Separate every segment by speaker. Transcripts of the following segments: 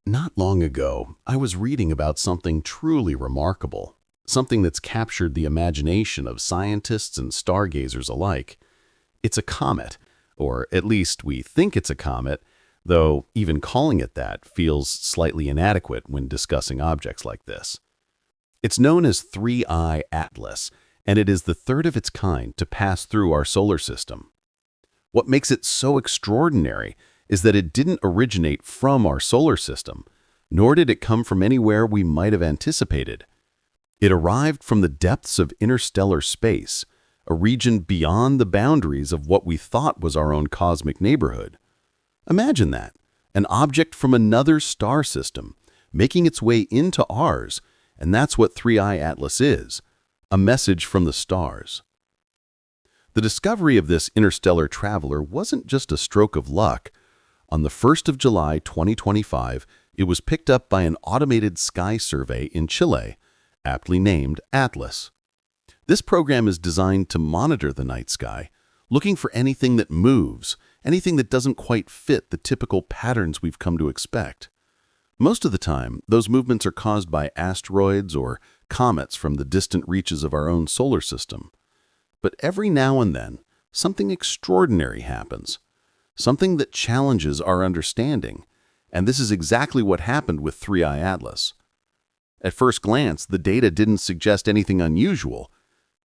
Speaker 1: Not long ago, I was reading about something truly remarkable, something that's captured the imagination of scientists and stargazers alike. It's a comet, or at least we think it's a comet, though even calling it that feels slightly inadequate when discussing objects like this. It's known as 3I Atlas, and it is the third of its kind to pass through our solar system. What makes it so extraordinary is that it didn't originate from our solar system, nor did it come from anywhere we might have anticipated. It arrived from the depths of interstellar space, a region beyond the boundaries of what we thought was our own cosmic neighborhood. Imagine that, an object from another star system, making its way into ours, and that's what 3I Atlas is, a message from the stars. The discovery of this interstellar traveler wasn't just a stroke of luck. On the 1st of July 2025, it was picked up by an automated sky survey in Chile, aptly named Atlas. This program is designed to monitor the night sky, looking for anything that moves, anything that doesn't quite fit the typical patterns we've come to expect. Most of the time, those movements are caused by asteroids or comets from the distant reaches of our own solar system. But every now and then, something extraordinary happens, something that challenges our understanding, and this is exactly what happened with 3I Atlas. At first glance, the data didn't suggest anything unusual,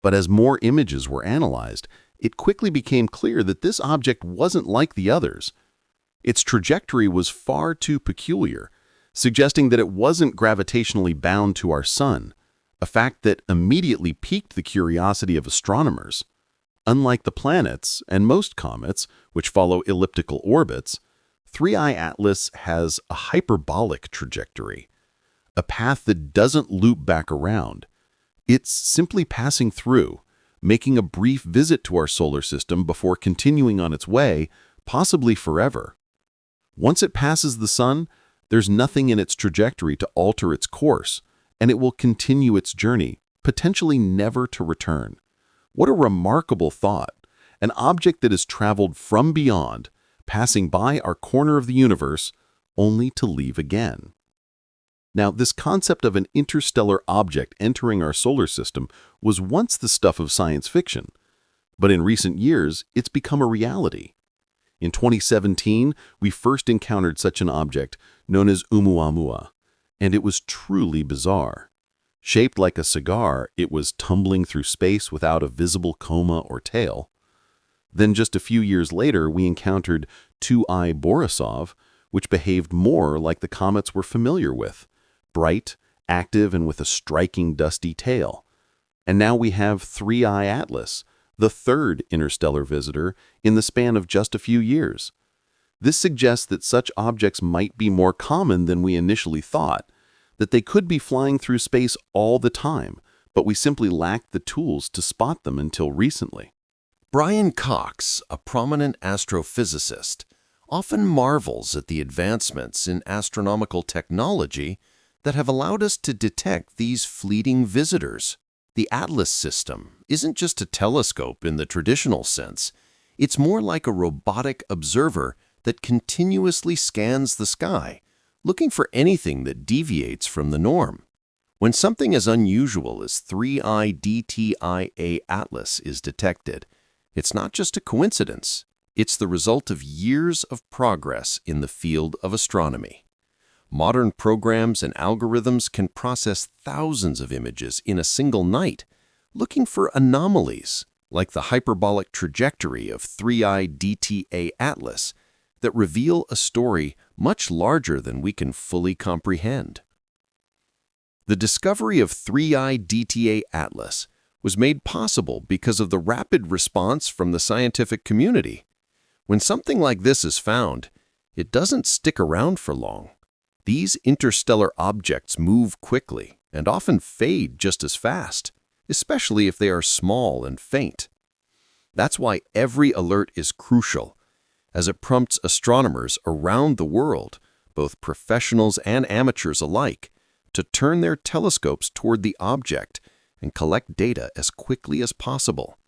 Speaker 1: but as more images were analyzed, it quickly became clear that this object wasn't like the others. Its trajectory was far too peculiar, suggesting that it wasn't gravitationally bound to our sun, a fact that immediately piqued the curiosity of astronomers. Unlike the planets and most comets, which follow elliptical orbits, 3I Atlas has a hyperbolic trajectory, a path that doesn't loop back around. It's simply passing through, making a brief visit to our solar system before continuing on its way, possibly forever. Once it passes the sun, there's nothing in its trajectory to alter its course, and it will continue its journey, potentially never to return. What a remarkable thought! An object that has traveled from beyond, passing by our corner of the universe, only to leave again. Now, this concept of an interstellar object entering our solar system was once the stuff of science fiction, but in recent years, it's become a reality. In 2017, we first encountered such an object known as Oumuamua, and it was truly bizarre. Shaped like a cigar, it was tumbling through space without a visible coma or tail. Then just a few years later, we encountered 2I Borisov, which behaved more like the comets we're familiar with, bright, active, and with a striking dusty tail. And now we have 3I Atlas, the third interstellar visitor in the span of just a few years. This suggests that such objects might be more common than we initially thought, that they could be flying through space all the time, but we simply lacked the tools to spot them until recently.
Speaker 2: Brian Cox, a prominent astrophysicist, often marvels at the advancements in astronomical technology that have allowed us to detect these fleeting visitors. The Atlas system isn't just a telescope in the traditional sense. It's more like a robotic observer that continuously scans the sky, looking for anything that deviates from the norm. When something as unusual as 3I DTIA Atlas is detected, it's not just a coincidence. It's the result of years of progress in the field of astronomy. Modern programs and algorithms can process thousands of images in a single night, looking for anomalies, like the hyperbolic trajectory of 3I DTA Atlas, that reveal a story much larger than we can fully comprehend. The discovery of 3I DTA Atlas was made possible because of the rapid response from the scientific community. When something like this is found, it doesn't stick around for long. These interstellar objects move quickly and often fade just as fast, especially if they are small and faint. That's why every alert is crucial, as it prompts astronomers around the world, both professionals and amateurs alike, to turn their telescopes toward the object and collect data as quickly as possible.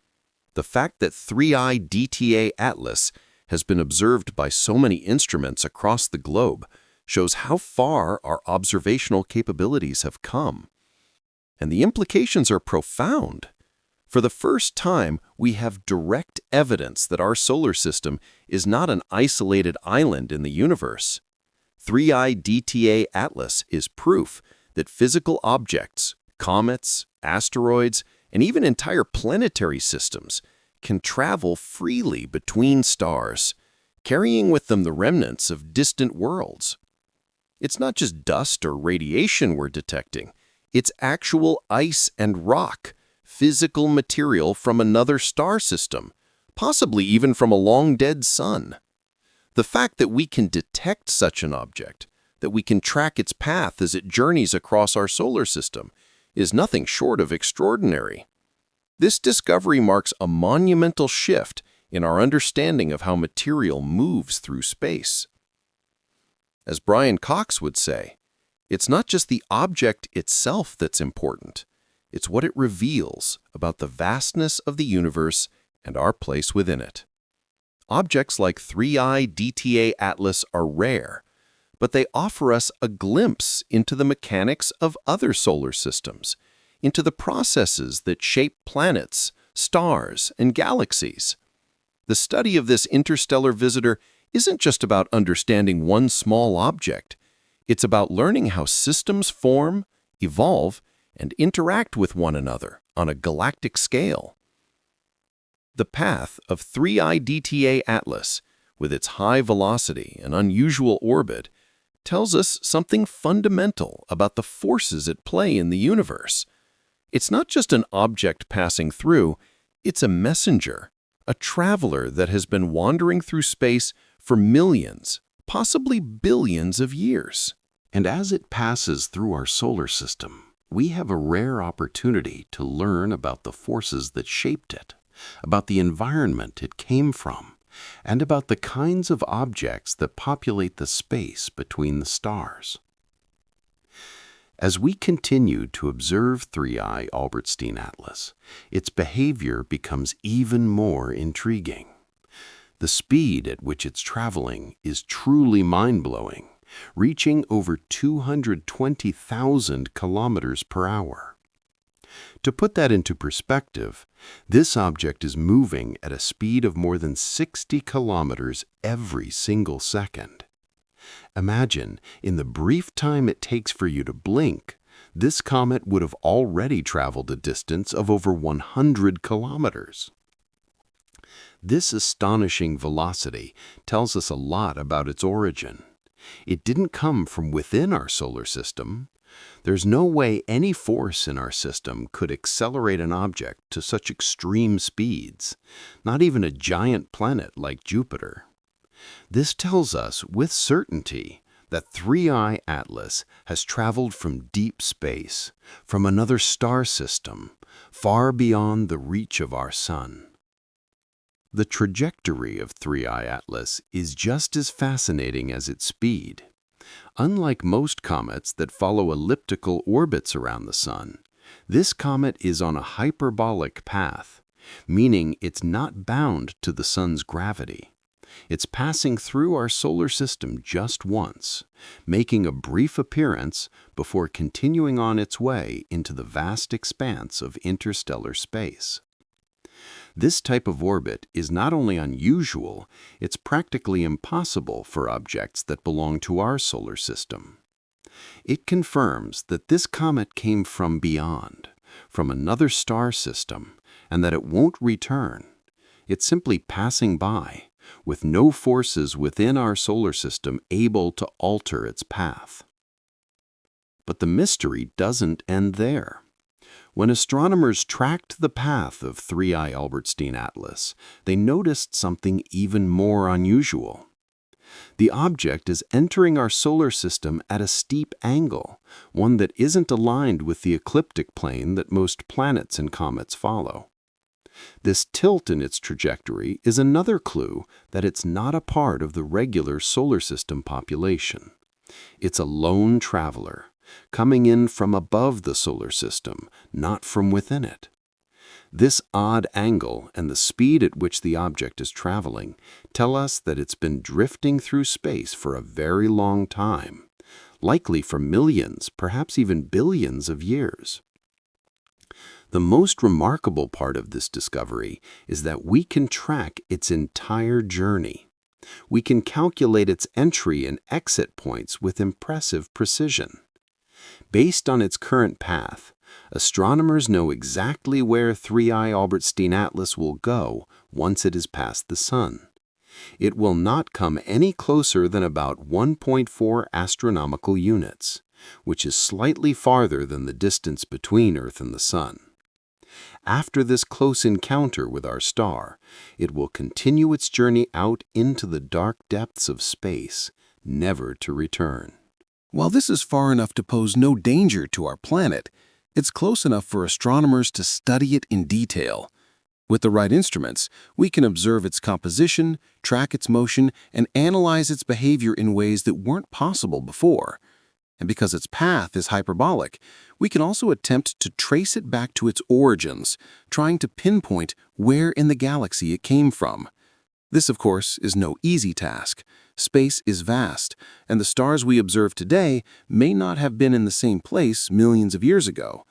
Speaker 2: The fact that 3I DTA Atlas has been observed by so many instruments across the globe shows how far our observational capabilities have come. And the implications are profound. For the first time, we have direct evidence that our solar system is not an isolated island in the universe. 3I DTA Atlas is proof that physical objects, comets, asteroids, and even entire planetary systems can travel freely between stars, carrying with them the remnants of distant worlds. It's not just dust or radiation we're detecting, it's actual ice and rock, physical material from another star system, possibly even from a long-dead sun. The fact that we can detect such an object, that we can track its path as it journeys across our solar system, is nothing short of extraordinary. This discovery marks a monumental shift in our understanding of how material moves through space. As Brian Cox would say, it's not just the object itself that's important, it's what it reveals about the vastness of the universe and our place within it. Objects like 3I DTA Atlas are rare, but they offer us a glimpse into the mechanics of other solar systems, into the processes that shape planets, stars, and galaxies. The study of this interstellar visitor isn't just about understanding one small object. It's about learning how systems form, evolve, and interact with one another on a galactic scale. The path of 3I DTA Atlas, with its high velocity and unusual orbit, tells us something fundamental about the forces at play in the universe. It's not just an object passing through, it's a messenger, a traveler that has been wandering through space for millions, possibly billions of years.
Speaker 1: And as it passes through our solar system, we have a rare opportunity to learn about the forces that shaped it, about the environment it came from, and about the kinds of objects that populate the space between the stars. As we continue to observe 3I Albertstein Atlas, its behavior becomes even more intriguing. The speed at which it's traveling is truly mind-blowing, reaching over 220,000 kilometers per hour. To put that into perspective, this object is moving at a speed of more than 60 kilometers every single second. Imagine, in the brief time it takes for you to blink, this comet would have already traveled a distance of over 100 kilometers. This astonishing velocity tells us a lot about its origin. It didn't come from within our solar system. There's no way any force in our system could accelerate an object to such extreme speeds, not even a giant planet like Jupiter. This tells us with certainty that 3I Atlas has traveled from deep space, from another star system, far beyond the reach of our sun. The trajectory of 3I Atlas is just as fascinating as its speed. Unlike most comets that follow elliptical orbits around the sun, this comet is on a hyperbolic path, meaning it's not bound to the sun's gravity. It's passing through our solar system just once, making a brief appearance before continuing on its way into the vast expanse of interstellar space. This type of orbit is not only unusual, it's practically impossible for objects that belong to our solar system. It confirms that this comet came from beyond, from another star system, and that it won't return. It's simply passing by, with no forces within our solar system able to alter its path. But the mystery doesn't end there. When astronomers tracked the path of 3I Albertstein Atlas, they noticed something even more unusual. The object is entering our solar system at a steep angle, one that isn't aligned with the ecliptic plane that most planets and comets follow. This tilt in its trajectory is another clue that it's not a part of the regular solar system population. It's a lone traveler, coming in from above the solar system, not from within it. This odd angle and the speed at which the object is traveling tell us that it's been drifting through space for a very long time,
Speaker 3: likely for millions, perhaps even billions of years. The most remarkable part of this discovery is that we can track its entire journey. We can calculate its entry and exit points with impressive precision. Based on its current path, astronomers know exactly where 3I Albertstein Atlas will go once it is past the Sun. It will not come any closer than about 1.4 astronomical units, which is slightly farther than the distance between Earth and the Sun. After this close encounter with our star, it will continue its journey out into the dark depths of space, never to return.
Speaker 4: While this is far enough to pose no danger to our planet, it's close enough for astronomers to study it in detail. With the right instruments, we can observe its composition, track its motion, and analyze its behavior in ways that weren't possible before. And because its path is hyperbolic, we can also attempt to trace it back to its origins, trying to pinpoint where in the galaxy it came from. This, of course, is no easy task. Space is vast, and the stars we observe today may not have been in the same place millions of years ago.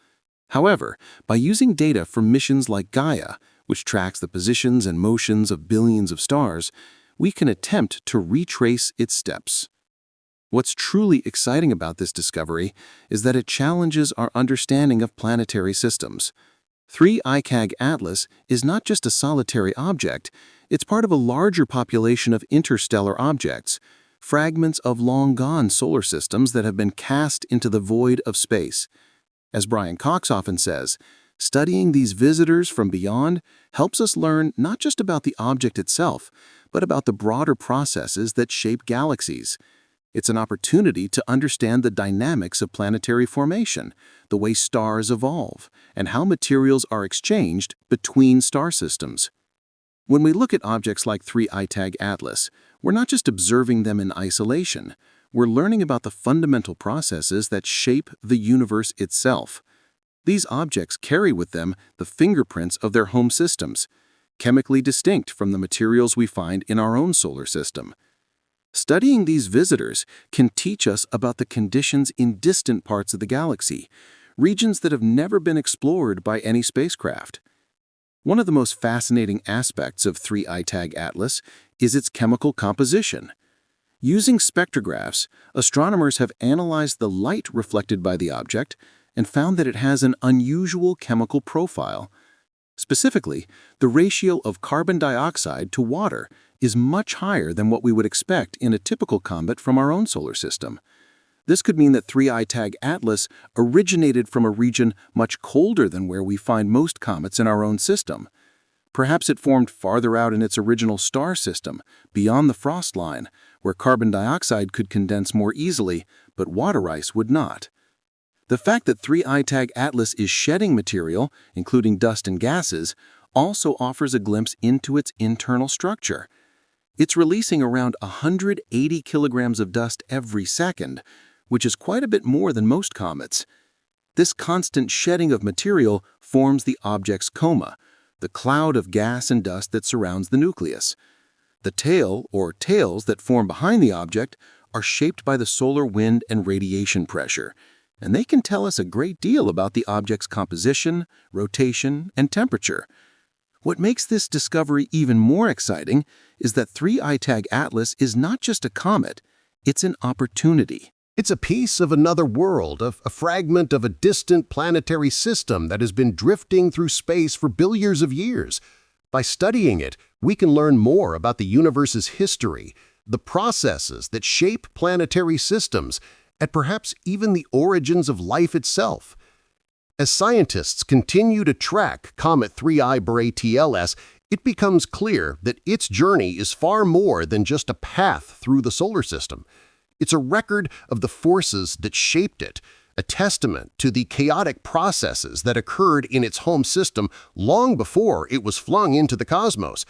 Speaker 4: However, by using data from missions like Gaia, which tracks the positions and motions of billions of stars, we can attempt to retrace its steps. What's truly exciting about this discovery is that it challenges our understanding of planetary systems. 3I Atlas is not just a solitary object, it's part of a larger population of interstellar objects, fragments of long-gone solar systems that have been cast into the void of space. As Brian Cox often says, studying these visitors from beyond helps us learn not just about the object itself, but about the broader processes that shape galaxies. It's an opportunity to understand the dynamics of planetary formation, the way stars evolve, and how materials are exchanged between star systems. When we look at objects like 3I Atlas, we're not just observing them in isolation. We're learning about the fundamental processes that shape the universe itself. These objects carry with them the fingerprints of their home systems, chemically distinct from the materials we find in our own solar system. Studying these visitors can teach us about the conditions in distant parts of the galaxy, regions that have never been explored by any spacecraft. One of the most fascinating aspects of 3I Atlas is its chemical composition. Using spectrographs, astronomers have analyzed the light reflected by the object and found that it has an unusual chemical profile. Specifically, the ratio of carbon dioxide to water is much higher than what we would expect in a typical comet from our own solar system. This could mean that 3I Atlas originated from a region much colder than where we find most comets in our own system. Perhaps it formed farther out in its original star system, beyond the frost line, where carbon dioxide could condense more easily, but water ice would not. The fact that 3I Atlas is shedding material, including dust and gases, also offers a glimpse into its internal structure. It's releasing around 180 kilograms of dust every second, which is quite a bit more than most comets. This constant shedding of material forms the object's coma, the cloud of gas and dust that surrounds the nucleus. The tail, or tails that form behind the object, are shaped by the solar wind and radiation pressure, and they can tell us a great deal about the object's composition, rotation, and temperature. What makes this discovery even more exciting is that 3I Atlas is not just a comet, it's an opportunity.
Speaker 5: It's a piece of another world, a fragment of a distant planetary system that has been drifting through space for billions of years. By studying it, we can learn more about the universe's history, the processes that shape planetary systems, and perhaps even the origins of life itself. As scientists continue to track Comet 3I TLS, it becomes clear that its journey is far more than just a path through the solar system. It's a record of the forces that shaped it, a testament to the chaotic processes that occurred in its home system long before it was flung into the cosmos.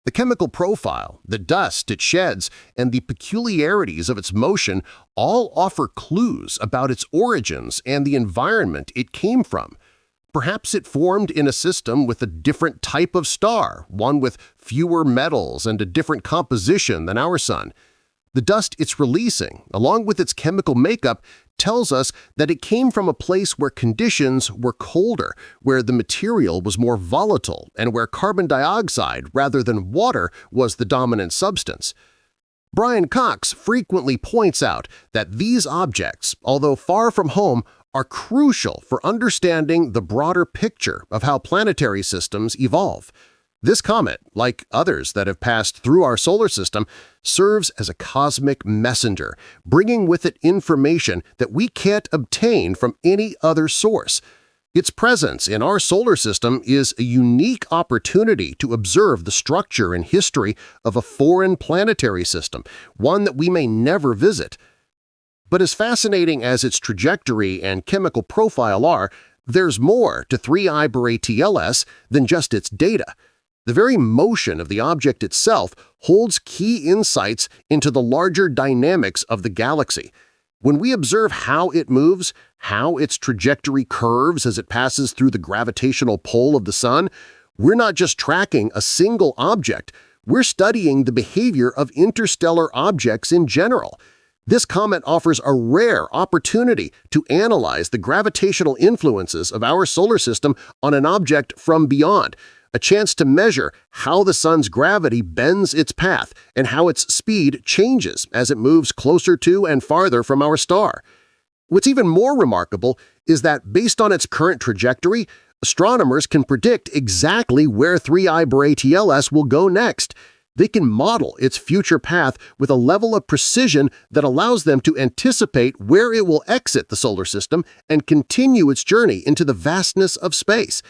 Speaker 5: The chemical profile, the dust it sheds, and the peculiarities of its motion all offer clues about its origins and the environment it came from. Perhaps it formed in a system with a different type of star, one with fewer metals and a different composition than our Sun. The dust it's releasing, along with its chemical makeup, tells us that it came from a place where conditions were colder, where the material was more volatile, and where carbon dioxide rather than water was the dominant substance. Brian Cox frequently points out that these objects, although far from home, are crucial for understanding the broader picture of how planetary systems evolve. This comet, like others that have passed through our solar system, serves as a cosmic messenger, bringing with it information that we can't obtain from any other source. Its presence in our solar system is a unique opportunity to observe the structure and history of a foreign planetary system, one that we may never visit. But as fascinating as its trajectory and chemical profile are, there's more to 3I Borealis than just its data. The very motion of the object itself holds key insights into the larger dynamics of the galaxy. When we observe how it moves, how its trajectory curves as it passes through the gravitational pull of the Sun, we're not just tracking a single object, we're studying the behavior of interstellar objects in general. This comet offers a rare opportunity to analyze the gravitational influences of our solar system on an object from beyond, a chance to measure how the Sun's gravity bends its path and how its speed changes as it moves closer to and farther from our star. What's even more remarkable is that, based on its current trajectory, astronomers can predict exactly where 3I Borealis will go next. They can model its future path with a level of precision that allows them to anticipate where it will exit the solar system and continue its journey into the vastness of space.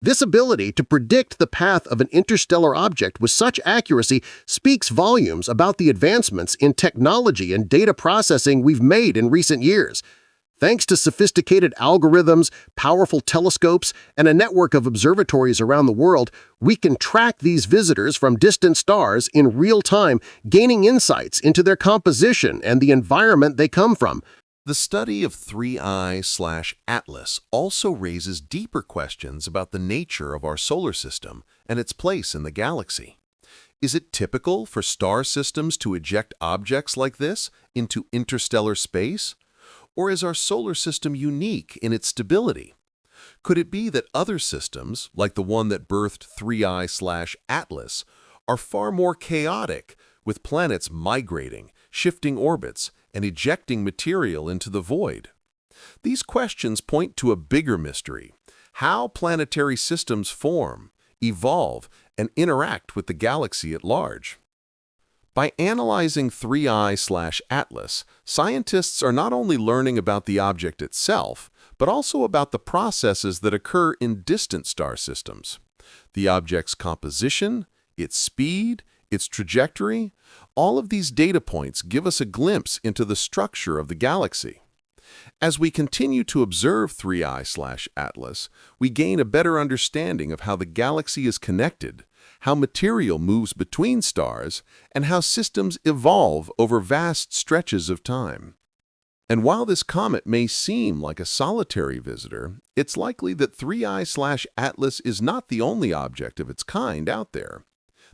Speaker 5: This ability to predict the path of an interstellar object with such accuracy speaks volumes about the advancements in technology and data processing we've made in recent years. Thanks to sophisticated algorithms, powerful telescopes, and a network of observatories around the world, we can track these visitors from distant stars in real time, gaining insights into their composition and the environment they come from.
Speaker 2: The study of 3I/Atlas also raises deeper questions about the nature of our solar system and its place in the galaxy. Is it typical for star systems to eject objects like this into interstellar space? Or is our solar system unique in its stability? Could it be that other systems, like the one that birthed 3I/Atlas, are far more chaotic, with planets migrating, shifting orbits, and ejecting material into the void? These questions point to a bigger mystery: how planetary systems form, evolve, and interact with the galaxy at large. By analyzing 3I/Atlas, scientists are not only learning about the object itself, but also about the processes that occur in distant star systems. The object's composition, its speed, its trajectory, all of these data points give us a glimpse into the structure of the galaxy. As we continue to observe 3I/Atlas, we gain a better understanding of how the galaxy is connected, how material moves between stars, and how systems evolve over vast stretches of time. And while this comet may seem like a solitary visitor, it's likely that 3I/Atlas is not the only object of its kind out there.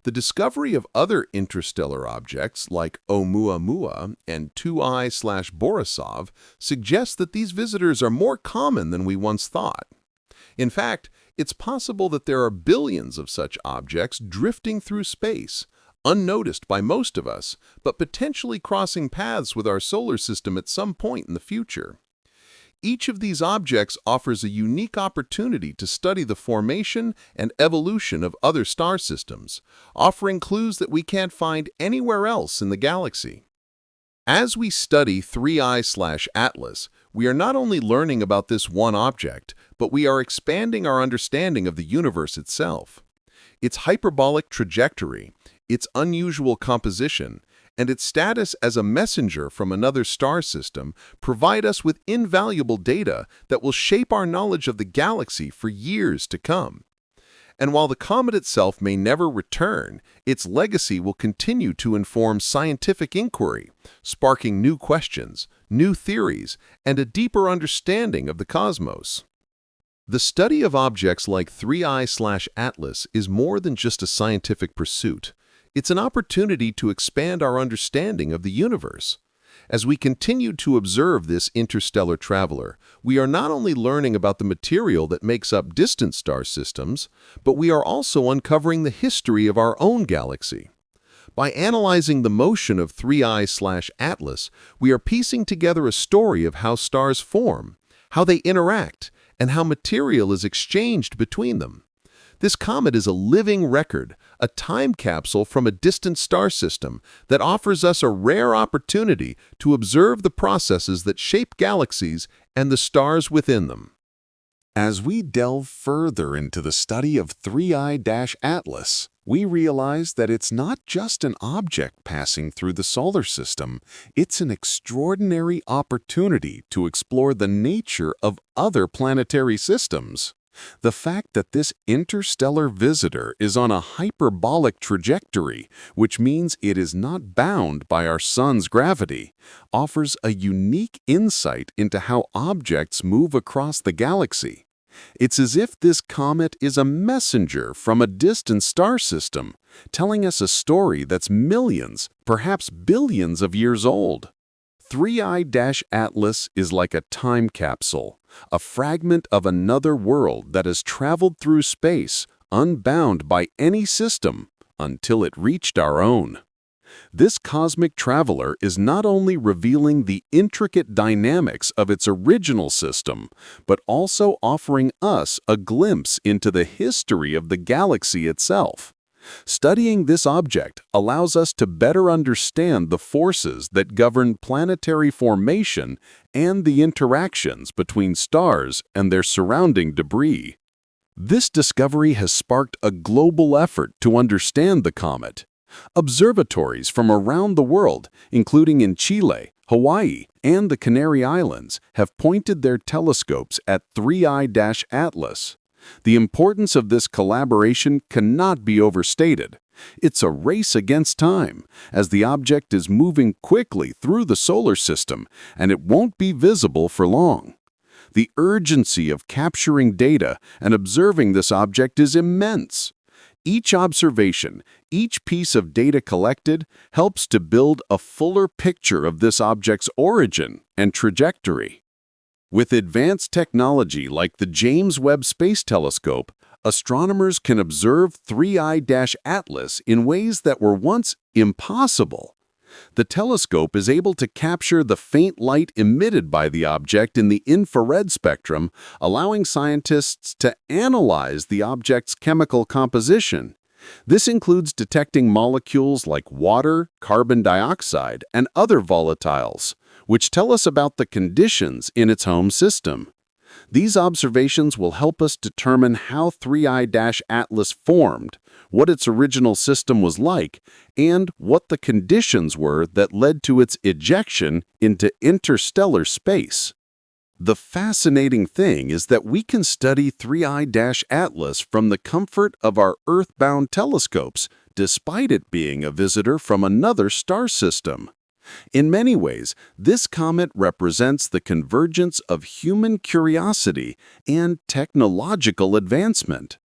Speaker 2: The discovery of other interstellar objects like Oumuamua and 2I/Borisov suggests that these visitors are more common than we once thought. In fact, it's possible that there are billions of such objects drifting through space, unnoticed by most of us, but potentially crossing paths with our solar system at some point in the future. Each of these objects offers a unique opportunity to study the formation and evolution of other star systems, offering clues that we can't find anywhere else in the galaxy. As we study 3I/Atlas, we are not only learning about this one object, but we are expanding our understanding of the universe itself. Its hyperbolic trajectory, its unusual composition, and its status as a messenger from another star system provide us with invaluable data that will shape our knowledge of the galaxy for years to come. And while the comet itself may never return, its legacy will continue to inform scientific inquiry, sparking new questions, new theories, and a deeper understanding of the cosmos. The study of objects like 3I/Atlas is more than just a scientific pursuit. It's an opportunity to expand our understanding of the universe. As we continue to observe this interstellar traveler, we are not only learning about the material that makes up distant star systems, but we are also uncovering the history of our own galaxy. By analyzing the motion of 3I/Atlas, we are piecing together a story of how stars form, how they interact, and how material is exchanged between them. This comet is a living record, a time capsule from a distant star system that offers us a rare opportunity to observe the processes that shape galaxies and the stars within them.
Speaker 4: As we delve further into the study of 3I-Atlas, we realize that it's not just an object passing through the solar system, it's an extraordinary opportunity to explore the nature of other planetary systems. The fact that this interstellar visitor is on a hyperbolic trajectory, which means it is not bound by our sun's gravity, offers a unique insight into how objects move across the galaxy. It's as if this comet is a messenger from a distant star system, telling us a story that's millions, perhaps billions of years old. 3I-Atlas is like a time capsule, a fragment of another world that has traveled through space, unbound by any system, until it reached our own. This cosmic traveler is not only revealing the intricate dynamics of its original system, but also offering us a glimpse into the history of the galaxy itself. Studying this object allows us to better understand the forces that govern planetary formation and the interactions between stars and their surrounding debris. This discovery has sparked a global effort to understand the comet. Observatories from around the world, including in Chile, Hawaii, and the Canary Islands, have pointed their telescopes at 3I-Atlas. The importance of this collaboration cannot be overstated. It's a race against time, as the object is moving quickly through the solar system, and it won't be visible for long. The urgency of capturing data and observing this object is immense. Each observation, each piece of data collected, helps to build a fuller picture of this object's origin and trajectory. With advanced technology like the James Webb Space Telescope, astronomers can observe 3I-Atlas in ways that were once impossible. The telescope is able to capture the faint light emitted by the object in the infrared spectrum, allowing scientists to analyze the object's chemical composition. This includes detecting molecules like water, carbon dioxide, and other volatiles, which tell us about the conditions in its home system. These observations will help us determine how 3I-Atlas formed, what its original system was like, and what the conditions were that led to its ejection into interstellar space. The fascinating thing is that we can study 3I-Atlas from the comfort of our Earth-bound telescopes, despite it being a visitor from another star system. In many ways, this comet represents the convergence of human curiosity and technological advancement.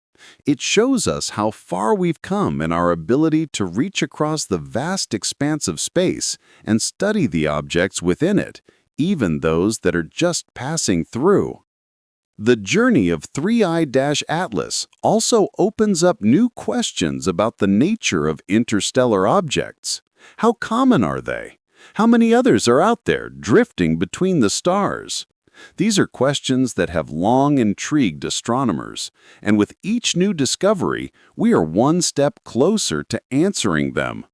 Speaker 4: It shows us how far we've come in our ability to reach across the vast expanse of space and study the objects within it, even those that are just passing through. The journey of 3I-Atlas also opens up new questions about the nature of interstellar objects. How common are they? How many others are out there drifting between the stars? These are questions that have long intrigued astronomers, and with each new discovery, we are one step closer to answering them.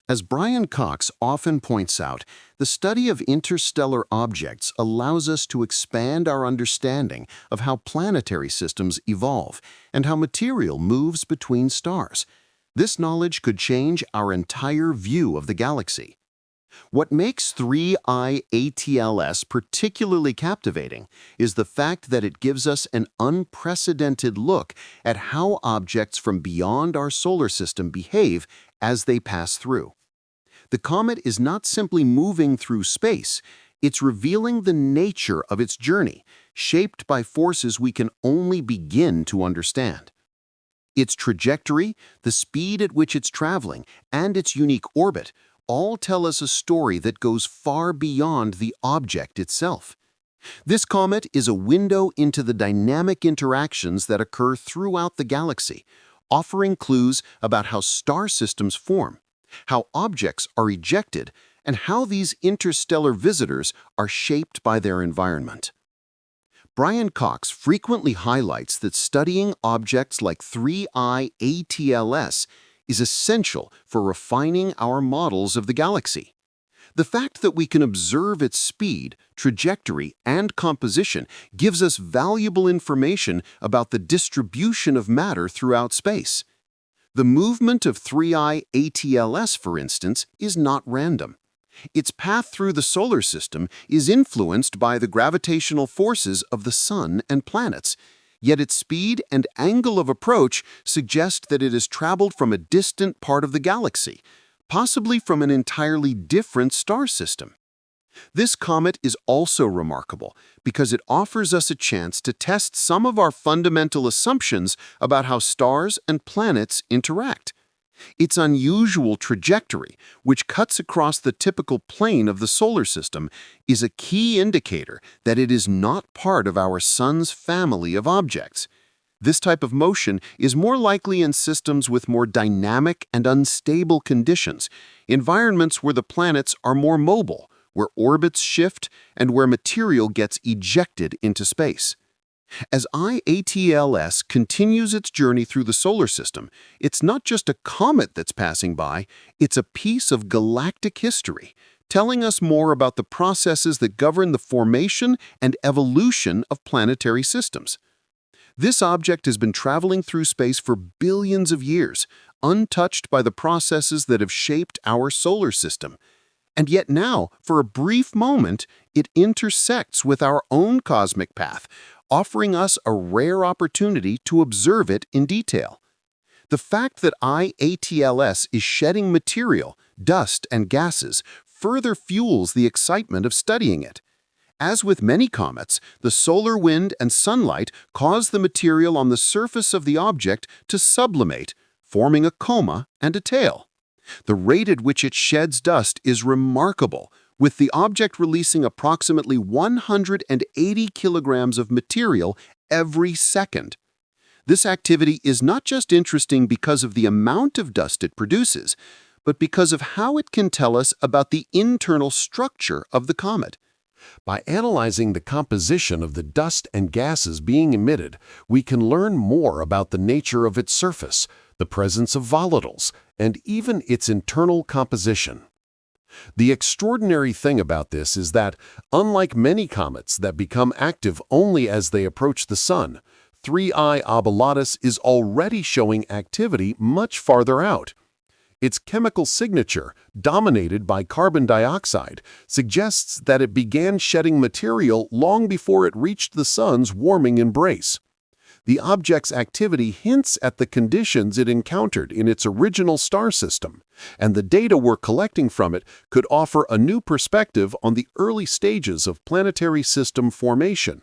Speaker 5: As Brian Cox often points out, the study of interstellar objects allows us to expand our understanding of how planetary systems evolve and how material moves between stars. This knowledge could change our entire view of the galaxy. What makes 3I-Atlas particularly captivating is the fact that it gives us an unprecedented look at how objects from beyond our solar system behave as they pass through. The comet is not simply moving through space, it's revealing the nature of its journey, shaped by forces we can only begin to understand.
Speaker 3: Its trajectory, the speed at which it's traveling, and its unique orbit all tell us a story that goes far beyond the object itself. This comet is a window into the dynamic interactions that occur throughout the galaxy, offering clues about how star systems form, how objects are ejected, and how these interstellar visitors are shaped by their environment. Brian Cox frequently highlights that studying objects like 3I ATLS is essential for refining our models of the galaxy. The fact that we can observe its speed, trajectory, and composition gives us valuable information about the distribution of matter throughout space. The movement of 3I ATLS, for instance, is not random. Its path through the solar system is influenced by the gravitational forces of the Sun and planets, yet its speed and angle of approach suggest that it has traveled from a distant part of the galaxy, possibly from an entirely different star system. This comet is also remarkable because it offers us a chance to test some of our fundamental assumptions about how stars and planets interact. Its unusual trajectory, which cuts across the typical plane of the solar system, is a key indicator that it is not part of our Sun's family of objects. This type of motion is more likely in systems with more dynamic and unstable conditions, environments where the planets are more mobile, where orbits shift, and where material gets ejected into space. As IATLS continues its journey through the solar system, it's not just a comet that's passing by, it's a piece of galactic history, telling us more about the processes that govern the formation and evolution of planetary systems. This object has been traveling through space for billions of years, untouched by the processes that have shaped our solar system. And yet now, for a brief moment, it intersects with our own cosmic path, offering us a rare opportunity to observe it in detail. The fact that IATLS is shedding material, dust, and gases further fuels the excitement of studying it. As with many comets, the solar wind and sunlight cause the material on the surface of the object to sublimate, forming a coma and a tail. The rate at which it sheds dust is remarkable, with the object releasing approximately 180 kilograms of material every second. This activity is not just interesting because of the amount of dust it produces, but because of how it can tell us about the internal structure of the comet.
Speaker 1: By analyzing the composition of the dust and gases being emitted, we can learn more about the nature of its surface, the presence of volatiles, and even its internal composition. The extraordinary thing about this is that, unlike many comets that become active only as they approach the Sun, 3I Oblatus is already showing activity much farther out. Its chemical signature, dominated by carbon dioxide, suggests that it began shedding material long before it reached the Sun's warming embrace. The object's activity hints at the conditions it encountered in its original star system, and the data we're collecting from it could offer a new perspective on the early stages of planetary system formation.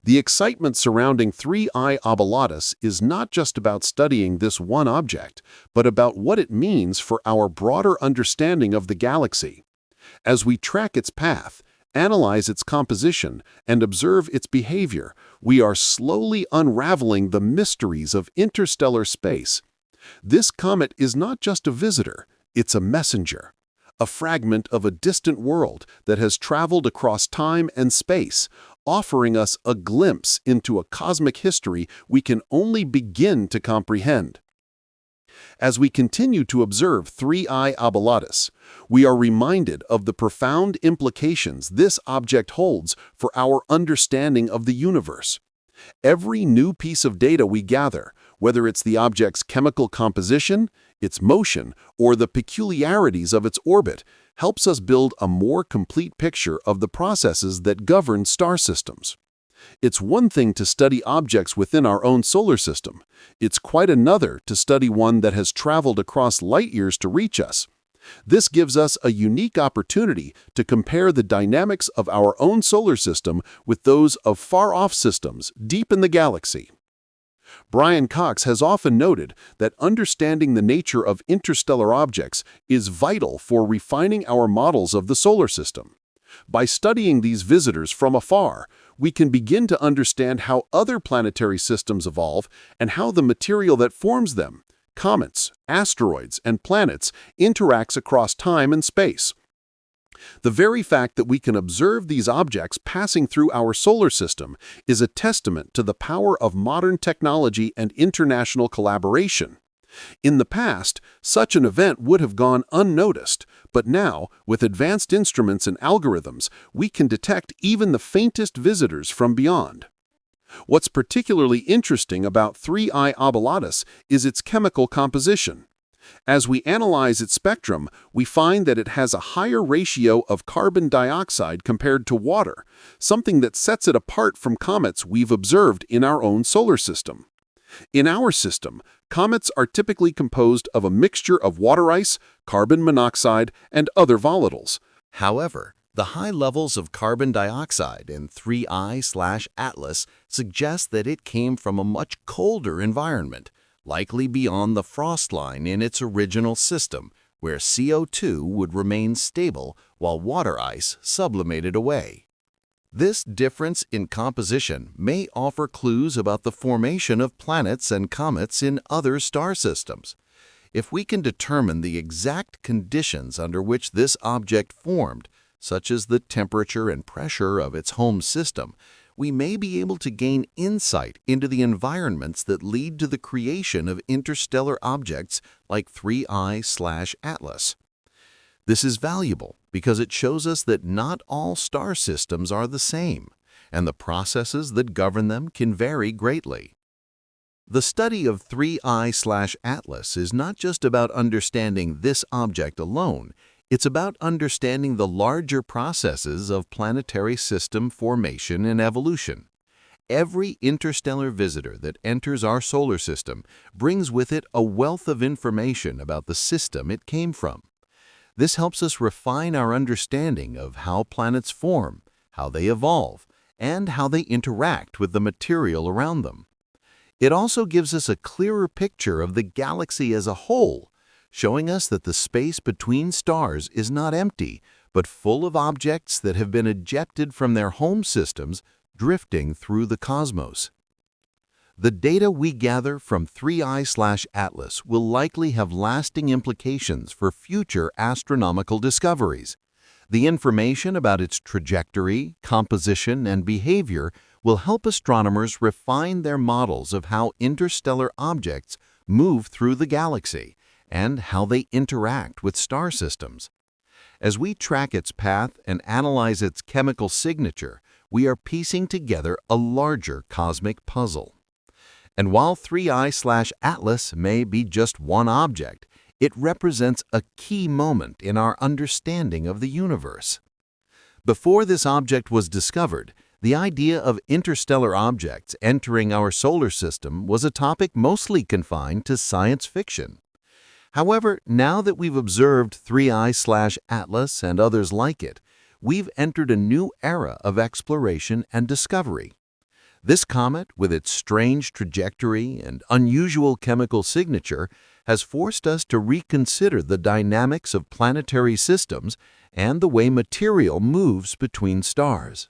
Speaker 1: The excitement surrounding 3I Oblatus is not just about studying this one object, but about what it means for our broader understanding of the galaxy. As we track its path, analyze its composition, and observe its behavior, we are slowly unraveling the mysteries of interstellar space. This comet is not just a visitor, it's a messenger, a fragment of a distant world that has traveled across time and space, offering us a glimpse into a cosmic history we can only begin to comprehend. As we continue to observe 3I Oblatus, we are reminded of the profound implications this object holds for our understanding of the universe. Every new piece of data we gather, whether it's the object's chemical composition, its motion, or the peculiarities of its orbit, helps us build a more complete picture of the processes that govern star systems. It's one thing to study objects within our own solar system. It's quite another to study one that has traveled across light years to reach us. This gives us a unique opportunity to compare the dynamics of our own solar system with those of far-off systems deep in the galaxy.
Speaker 4: Brian Cox has often noted that understanding the nature of interstellar objects is vital for refining our models of the solar system. By studying these visitors from afar, we can begin to understand how other planetary systems evolve and how the material that forms them, comets, asteroids, and planets, interacts across time and space. The very fact that we can observe these objects passing through our solar system is a testament to the power of modern technology and international collaboration. In the past, such an event would have gone unnoticed, but now, with advanced instruments and algorithms, we can detect even the faintest visitors from beyond. What's particularly interesting about 3I Oblatus is its chemical composition. As we analyze its spectrum, we find that it has a higher ratio of carbon dioxide compared to water, something that sets it apart from comets we've observed in our own solar system. In our system, comets are typically composed of a mixture of water ice, carbon monoxide, and other volatiles.
Speaker 2: However, the high levels of carbon dioxide in 3I/Atlas suggest that it came from a much colder environment, likely beyond the frost line in its original system, where CO2 would remain stable while water ice sublimated away. This difference in composition may offer clues about the formation of planets and comets in other star systems. If we can determine the exact conditions under which this object formed, such as the temperature and pressure of its home system, we may be able to gain insight into the environments that lead to the creation of interstellar objects like 3I/Atlas. This is valuable because it shows us that not all star systems are the same, and the processes that govern them can vary greatly. The study of 3I/Atlas is not just about understanding this object alone, it's about understanding the larger processes of planetary system formation and evolution. Every interstellar visitor that enters our solar system brings with it a wealth of information about the system it came from. This helps us refine our understanding of how planets form, how they evolve, and how they interact with the material around them. It also gives us a clearer picture of the galaxy as a whole, showing us that the space between stars is not empty, but full of objects that have been ejected from their home systems, drifting through the cosmos. The data we gather from 3I/Atlas will likely have lasting implications for future astronomical discoveries. The information about its trajectory, composition, and behavior will help astronomers refine their models of how interstellar objects move through the galaxy and how they interact with star systems. As we track its path and analyze its chemical signature, we are piecing together a larger cosmic puzzle. And while 3I/Atlas may be just one object, it represents a key moment in our understanding of the universe. Before this object was discovered, the idea of interstellar objects entering our solar system was a topic mostly confined to science fiction. However, now that we've observed 3I/Atlas and others like it, we've entered a new era of exploration and discovery. This comet, with its strange trajectory and unusual chemical signature, has forced us to reconsider the dynamics of planetary systems and the way material moves between stars.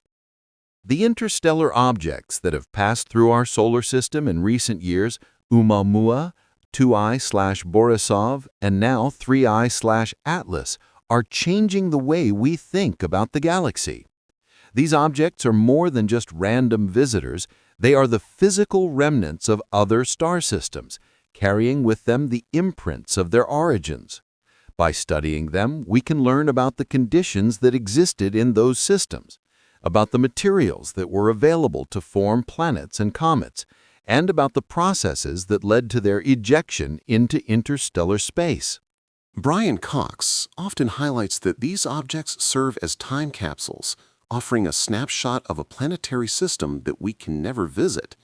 Speaker 2: The interstellar objects that have passed through our solar system in recent years, Oumuamua, 2I/Borisov, and now 3I/Atlas, are changing the way we think about the galaxy. These objects are more than just random visitors, they are the physical remnants of other star systems, carrying with them the imprints of their origins. By studying them, we can learn about the conditions that existed in those systems, about the materials that were available to form planets and comets, and about the processes that led to their ejection into interstellar space.
Speaker 3: Brian Cox often highlights that these objects serve as time capsules, offering a snapshot of a planetary system that we can never visit.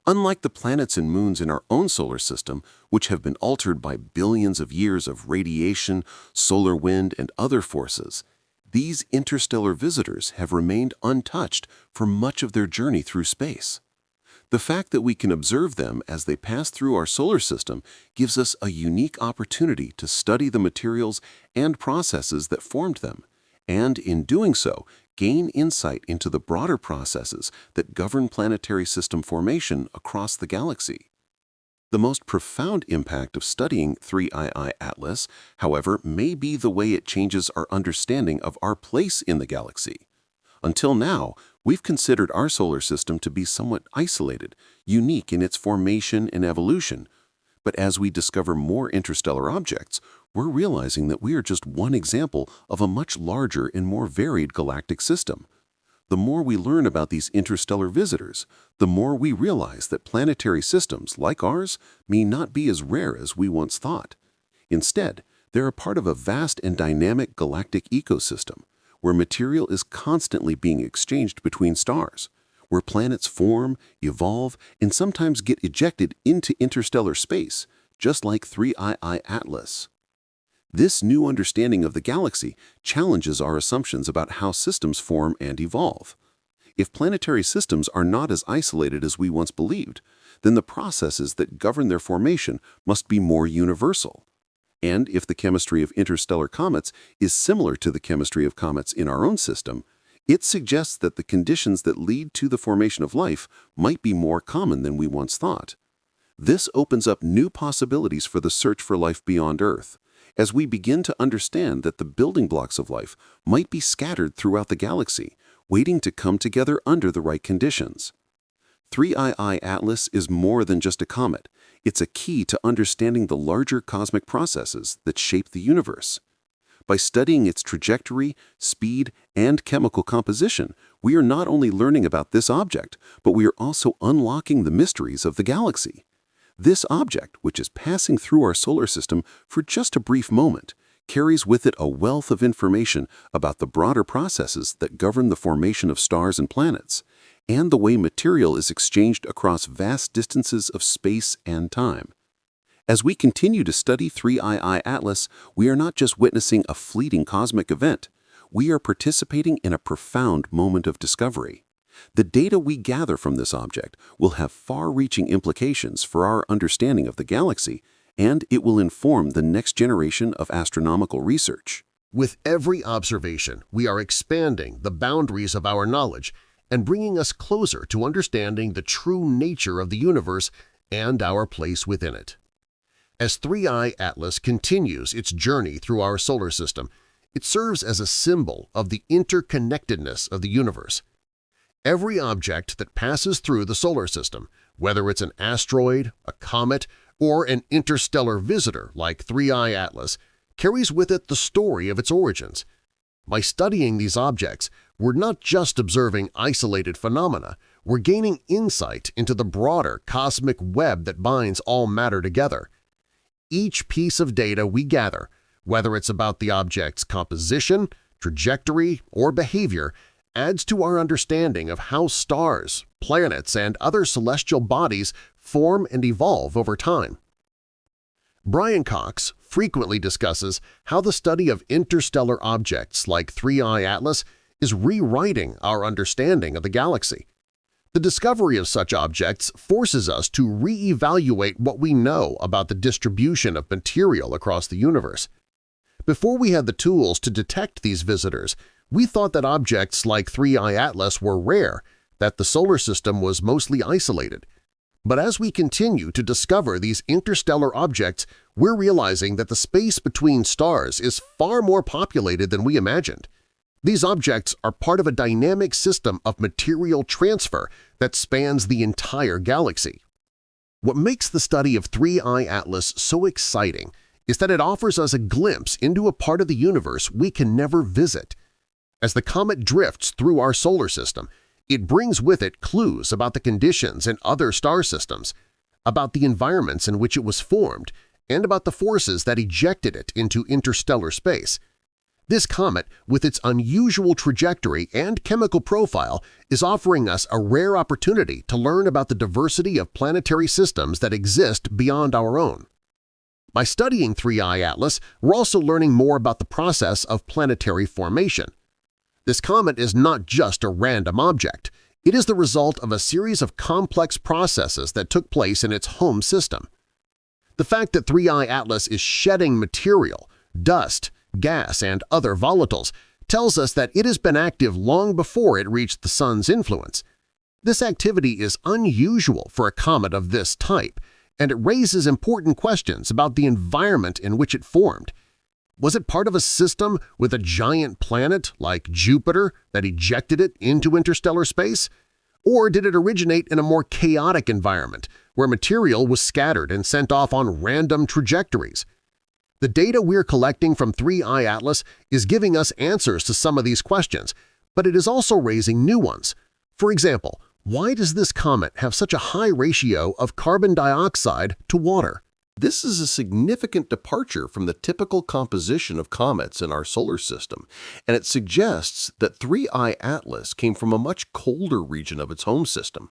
Speaker 3: Unlike the planets and moons in our own solar system, which have been altered by billions of years of radiation, solar wind, and other forces, these interstellar visitors have remained untouched for much of their journey through space. The fact that we can observe them as they pass through our solar system gives us a unique opportunity to study the materials and processes that formed them, and in doing so, gain insight into the broader processes that govern planetary system formation across the galaxy. The most profound impact of studying 3II Atlas, however, may be the way it changes our understanding of our place in the galaxy. Until now, we've considered our solar system to be somewhat isolated, unique in its formation and evolution. But as we discover more interstellar objects, we're realizing that we are just one example of a much larger and more varied galactic system. The more we learn about these interstellar visitors, the more we realize that planetary systems like ours may not be as rare as we once thought. Instead, they're a part of a vast and dynamic galactic ecosystem, where material is constantly being exchanged between stars, where planets form, evolve, and sometimes get ejected into interstellar space, just like 3II Atlas. This new understanding of the galaxy challenges our assumptions about how systems form and evolve. If planetary systems are not as isolated as we once believed, then the processes that govern their formation must be more universal. And if the chemistry of interstellar comets is similar to the chemistry of comets in our own system, it suggests that the conditions that lead to the formation of life might be more common than we once thought. This opens up new possibilities for the search for life beyond Earth, as we begin to understand that the building blocks of life might be scattered throughout the galaxy, waiting to come together under the right conditions. 3II Atlas is more than just a comet. It's a key to understanding the larger cosmic processes that shape the universe. By studying its trajectory, speed, and chemical composition, we are not only learning about this object, but we are also unlocking the mysteries of the galaxy. This object, which is passing through our solar system for just a brief moment, carries with it a wealth of information about the broader processes that govern the formation of stars and planets, and the way material is exchanged across vast distances of space and time. As we continue to study 3II Atlas, we are not just witnessing a fleeting cosmic event. We are participating in a profound moment of discovery. The data we gather from this object will have far-reaching implications for our understanding of the galaxy, and it will inform the next generation of astronomical research.
Speaker 5: With every observation, we are expanding the boundaries of our knowledge and bringing us closer to understanding the true nature of the universe and our place within it. As 3II Atlas continues its journey through our solar system, it serves as a symbol of the interconnectedness of the universe. Every object that passes through the solar system, whether it's an asteroid, a comet, or an interstellar visitor like 3II Atlas, carries with it the story of its origins. By studying these objects, we're not just observing isolated phenomena, we're gaining insight into the broader cosmic web that binds all matter together. Each piece of data we gather, whether it's about the object's composition, trajectory, or behavior, adds to our understanding of how stars, planets, and other celestial bodies form and evolve over time. Brian Cox frequently discusses how the study of interstellar objects like 3II Atlas is rewriting our understanding of the galaxy. The discovery of such objects forces us to re-evaluate what we know about the distribution of material across the universe. Before we had the tools to detect these visitors, we thought that objects like 3II Atlas were rare, that the solar system was mostly isolated. But as we continue to discover these interstellar objects, we're realizing that the space between stars is far more populated than we imagined. These objects are part of a dynamic system of material transfer that spans the entire galaxy. What makes the study of 3II Atlas so exciting is that it offers us a glimpse into a part of the universe we can never visit. As the comet drifts through our solar system, it brings with it clues about the conditions in other star systems, about the environments in which it was formed, and about the forces that ejected it into interstellar space. This comet, with its unusual trajectory and chemical profile, is offering us a rare opportunity to learn about the diversity of planetary systems that exist beyond our own. By studying 3II Atlas, we're also learning more about the process of planetary formation. This comet is not just a random object. It is the result of a series of complex processes that took place in its home system. The fact that 3I Atlas is shedding material, dust, gas, and other volatiles tells us that it has been active long before it reached the Sun's influence. This activity is unusual for a comet of this type, and it raises important questions about the environment in which it formed. Was it part of a system with a giant planet like Jupiter that ejected it into interstellar space? Or did it originate in a more chaotic environment where material was scattered and sent off on random trajectories? The data we're collecting from 3I Atlas is giving us answers to some of these questions, but it is also raising new ones. For example, why does this comet have such a high ratio of carbon dioxide to water?
Speaker 3: This is a significant departure from the typical composition of comets in our solar system, and it suggests that 3I Atlas came from a much colder region of its home system.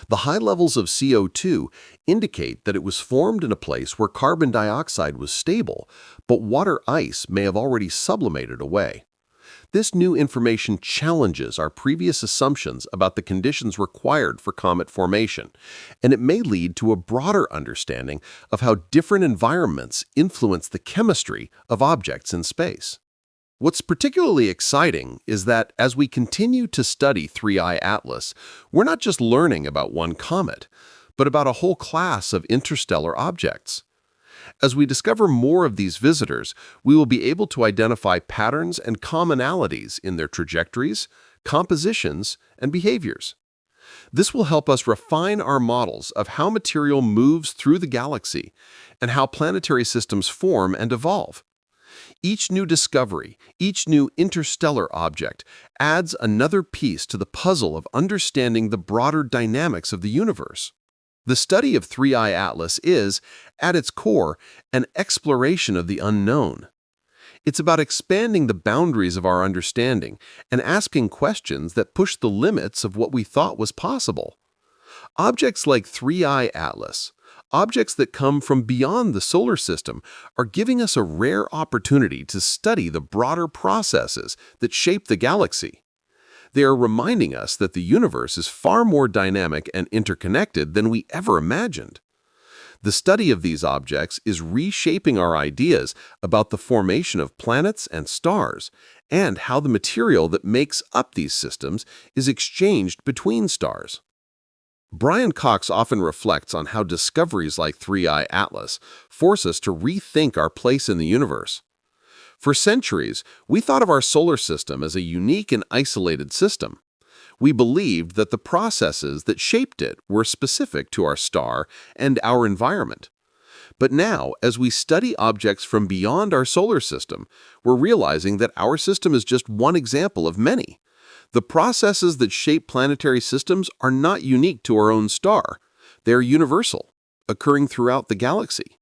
Speaker 3: The high levels of CO2 indicate that it was formed in a place where carbon dioxide was stable, but water ice may have already sublimated away. This new information challenges our previous assumptions about the conditions required for comet formation, and it may lead to a broader understanding of how different environments influence the chemistry of objects in space. What's particularly exciting is that as we continue to study 3I Atlas, we're not just learning about one comet, but about a whole class of interstellar objects. As we discover more of these visitors, we will be able to identify patterns and commonalities in their trajectories, compositions, and behaviors. This will help us refine our models of how material moves through the galaxy and how planetary systems form and evolve. Each new discovery, each new interstellar object adds another piece to the puzzle of understanding the broader dynamics of the universe. The study of 3I Atlas is, at its core, an exploration of the unknown. It's about expanding the boundaries of our understanding and asking questions that push the limits of what we thought was possible. Objects like 3I Atlas, objects that come from beyond the solar system, are giving us a rare opportunity to study the broader processes that shape the galaxy. They are reminding us that the universe is far more dynamic and interconnected than we ever imagined. The study of these objects is reshaping our ideas about the formation of planets and stars, and how the material that makes up these systems is exchanged between stars. Brian Cox often reflects on how discoveries like 3I Atlas force us to rethink our place in the universe. For centuries, we thought of our solar system as a unique and isolated system. We believed that the processes that shaped it were specific to our star and our environment. But now, as we study objects from beyond our solar system, we're realizing that our system is just one example of many. The processes that shape planetary systems are not unique to our own star. They are universal, occurring throughout the galaxy.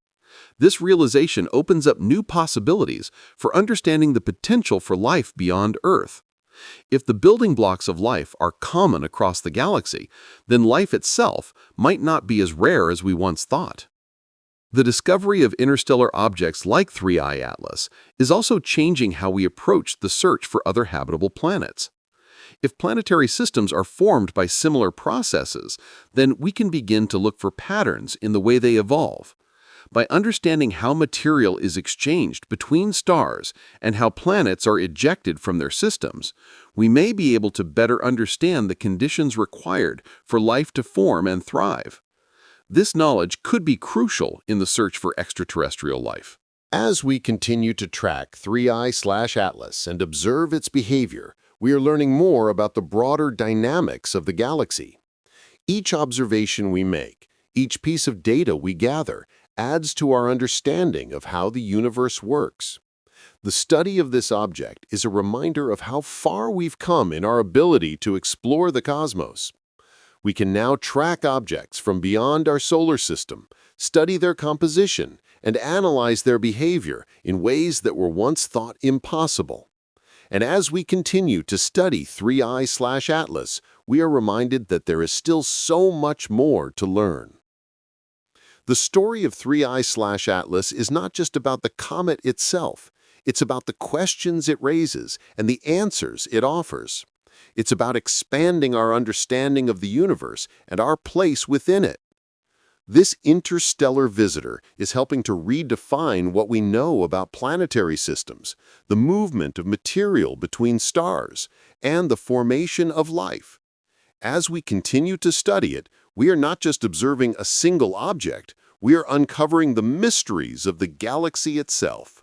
Speaker 3: This realization opens up new possibilities for understanding the potential for life beyond Earth. If the building blocks of life are common across the galaxy, then life itself might not be as rare as we once thought. The discovery of interstellar objects like 3I Atlas is also changing how we approach the search for other habitable planets. If planetary systems are formed by similar processes, then we can begin to look for patterns in the way they evolve. By understanding how material is exchanged between stars and how planets are ejected from their systems, we may be able to better understand the conditions required for life to form and thrive. This knowledge could be crucial in the search for extraterrestrial life.
Speaker 5: As we continue to track 3I/Atlas and observe its behavior, we are learning more about the broader dynamics of the galaxy. Each observation we make, each piece of data we gather, adds to our understanding of how the universe works. The study of this object is a reminder of how far we've come in our ability to explore the cosmos. We can now track objects from beyond our solar system, study their composition, and analyze their behavior in ways that were once thought impossible. And as we continue to study 3I/Atlas, we are reminded that there is still so much more to learn. The story of 3I/Atlas is not just about the comet itself. It's about the questions it raises and the answers it offers.
Speaker 2: It's about expanding our understanding of the universe and our place within it. This interstellar visitor is helping to redefine what we know about planetary systems, the movement of material between stars, and the formation of life. As we continue to study it, we are not just observing a single object, we are uncovering the mysteries of the galaxy itself.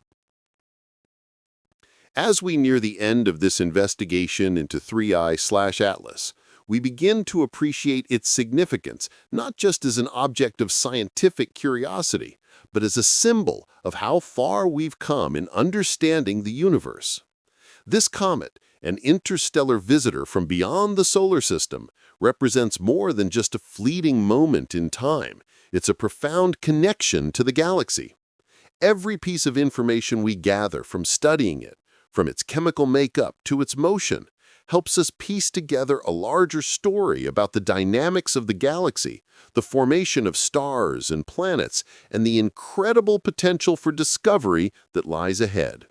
Speaker 2: As we near the end of this investigation into 3I/Atlas, we begin to appreciate its significance not just as an object of scientific curiosity, but as a symbol of how far we've come in understanding the universe. This comet, an interstellar visitor from beyond the solar system, represents more than just a fleeting moment in time. It's a profound connection to the galaxy. Every piece of information we gather from studying it, from its chemical makeup to its motion, helps us piece together a larger story about the dynamics of the galaxy, the formation of stars and planets, and the incredible potential for discovery that lies ahead.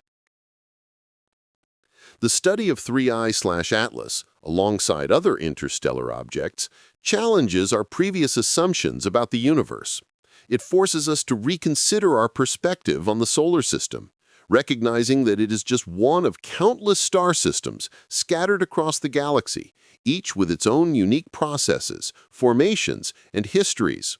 Speaker 2: The study of 3I/Atlas, alongside other interstellar objects, challenges our previous assumptions about the universe. It forces us to reconsider our perspective on the solar system, recognizing that it is just one of countless star systems scattered across the galaxy, each with its own unique processes, formations, and histories.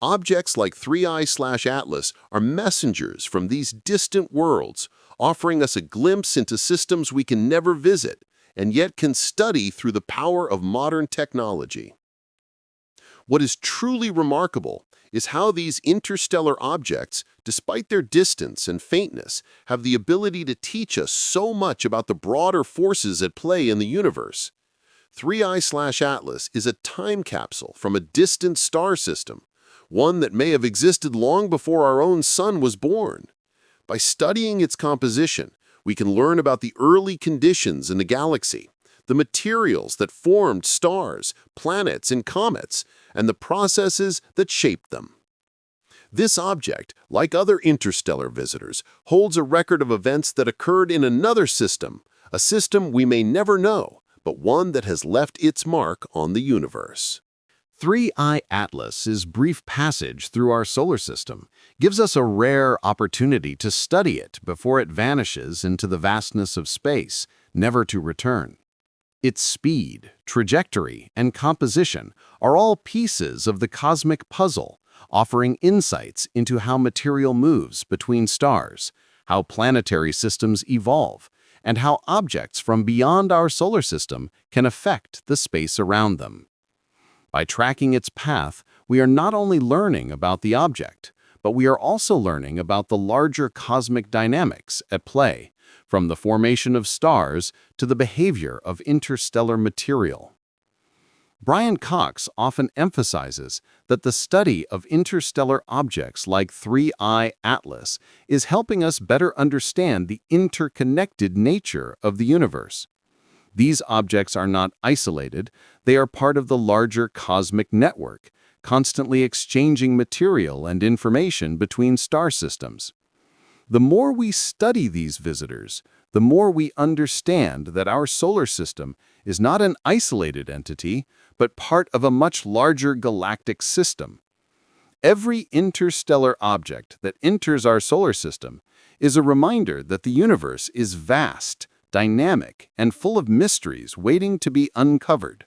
Speaker 2: Objects like 3I/Atlas are messengers from these distant worlds, offering us a glimpse into systems we can never visit, and yet can study through the power of modern technology. What is truly remarkable is how these interstellar objects, despite their distance and faintness, have the ability to teach us so much about the broader forces at play in the universe. 3I/Atlas is a time capsule from a distant star system, one that may have existed long before our own sun was born. By studying its composition, we can learn about the early conditions in the galaxy, the materials that formed stars, planets, and comets, and the processes that shaped them. This object, like other interstellar visitors, holds a record of events that occurred in another system, a system we may never know, but one that has left its mark on the universe.
Speaker 1: 3I/Atlas' brief passage through our solar system gives us a rare opportunity to study it before it vanishes into the vastness of space, never to return. Its speed, trajectory, and composition are all pieces of the cosmic puzzle, offering insights into how material moves between stars, how planetary systems evolve, and how objects from beyond our solar system can affect the space around them. By tracking its path, we are not only learning about the object, but we are also learning about the larger cosmic dynamics at play, from the formation of stars to the behavior of interstellar material. Brian Cox often emphasizes that the study of interstellar objects like 3I/Atlas is helping us better understand the interconnected nature of the universe. These objects are not isolated, they are part of the larger cosmic network, constantly exchanging material and information between star systems. The more we study these visitors, the more we understand that our solar system is not an isolated entity, but part of a much larger galactic system. Every interstellar object that enters our solar system is a reminder that the universe is vast, dynamic, and full of mysteries waiting to be uncovered.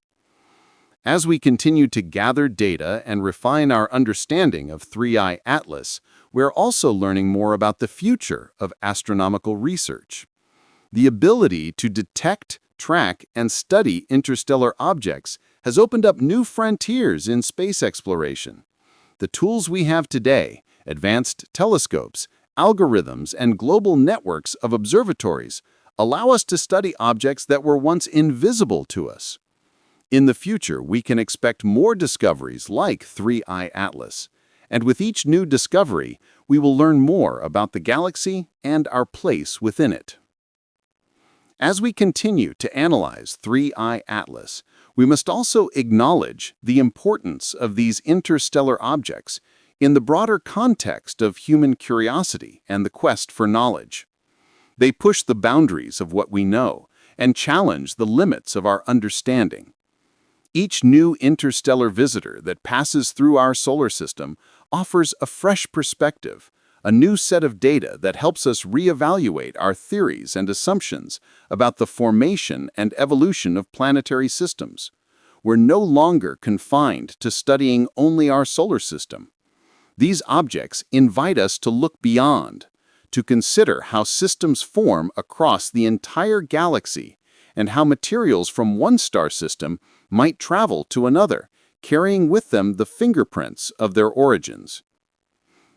Speaker 1: As we continue to gather data and refine our understanding of 3I/Atlas, we're also learning more about the future of astronomical research. The ability to detect, track, and study interstellar objects has opened up new frontiers in space exploration. The tools we have today, advanced telescopes, algorithms, and global networks of observatories, allow us to study objects that were once invisible to us. In the future, we can expect more discoveries like 3I/Atlas, and with each new discovery, we will learn more about the galaxy and our place within it. As we continue to analyze 3I/Atlas, we must also acknowledge the importance of these interstellar objects in the broader context of human curiosity and the quest for knowledge. They push the boundaries of what we know
Speaker 4: and challenge the limits of our understanding. Each new interstellar visitor that passes through our solar system offers a fresh perspective, a new set of data that helps us reevaluate our theories and assumptions about the formation and evolution of planetary systems. We're no longer confined to studying only our solar system. These objects invite us to look beyond, to consider how systems form across the entire galaxy and how materials from one star system might travel to another, carrying with them the fingerprints of their origins.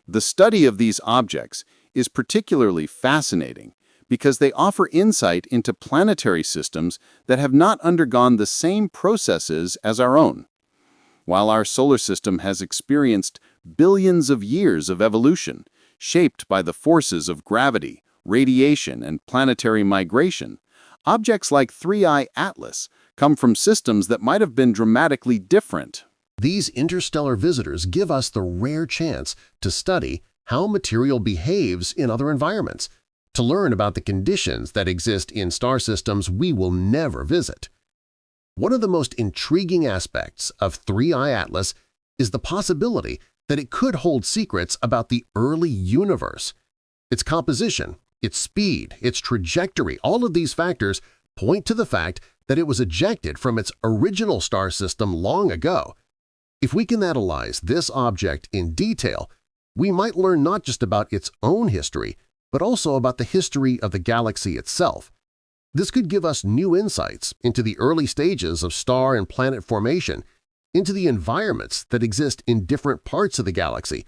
Speaker 4: The study of these objects is particularly fascinating because they offer insight into planetary systems that have not undergone the same processes as our own. While our solar system has experienced billions of years of evolution, shaped by the forces of gravity, radiation, and planetary migration, objects like 3I Atlas come from systems that might have been dramatically different.
Speaker 5: These interstellar visitors give us the rare chance to study how material behaves in other environments, to learn about the conditions that exist in star systems we will never visit. One of the most intriguing aspects of 3I Atlas is the possibility that it could hold secrets about the early universe. Its composition, its speed, its trajectory, all of these factors point to the fact that it was ejected from its original star system long ago. If we can analyze this object in detail, we might learn not just about its own history, but also about the history of the galaxy itself. This could give us new insights into the early stages of star and planet formation, into the environments that exist in different parts of the galaxy,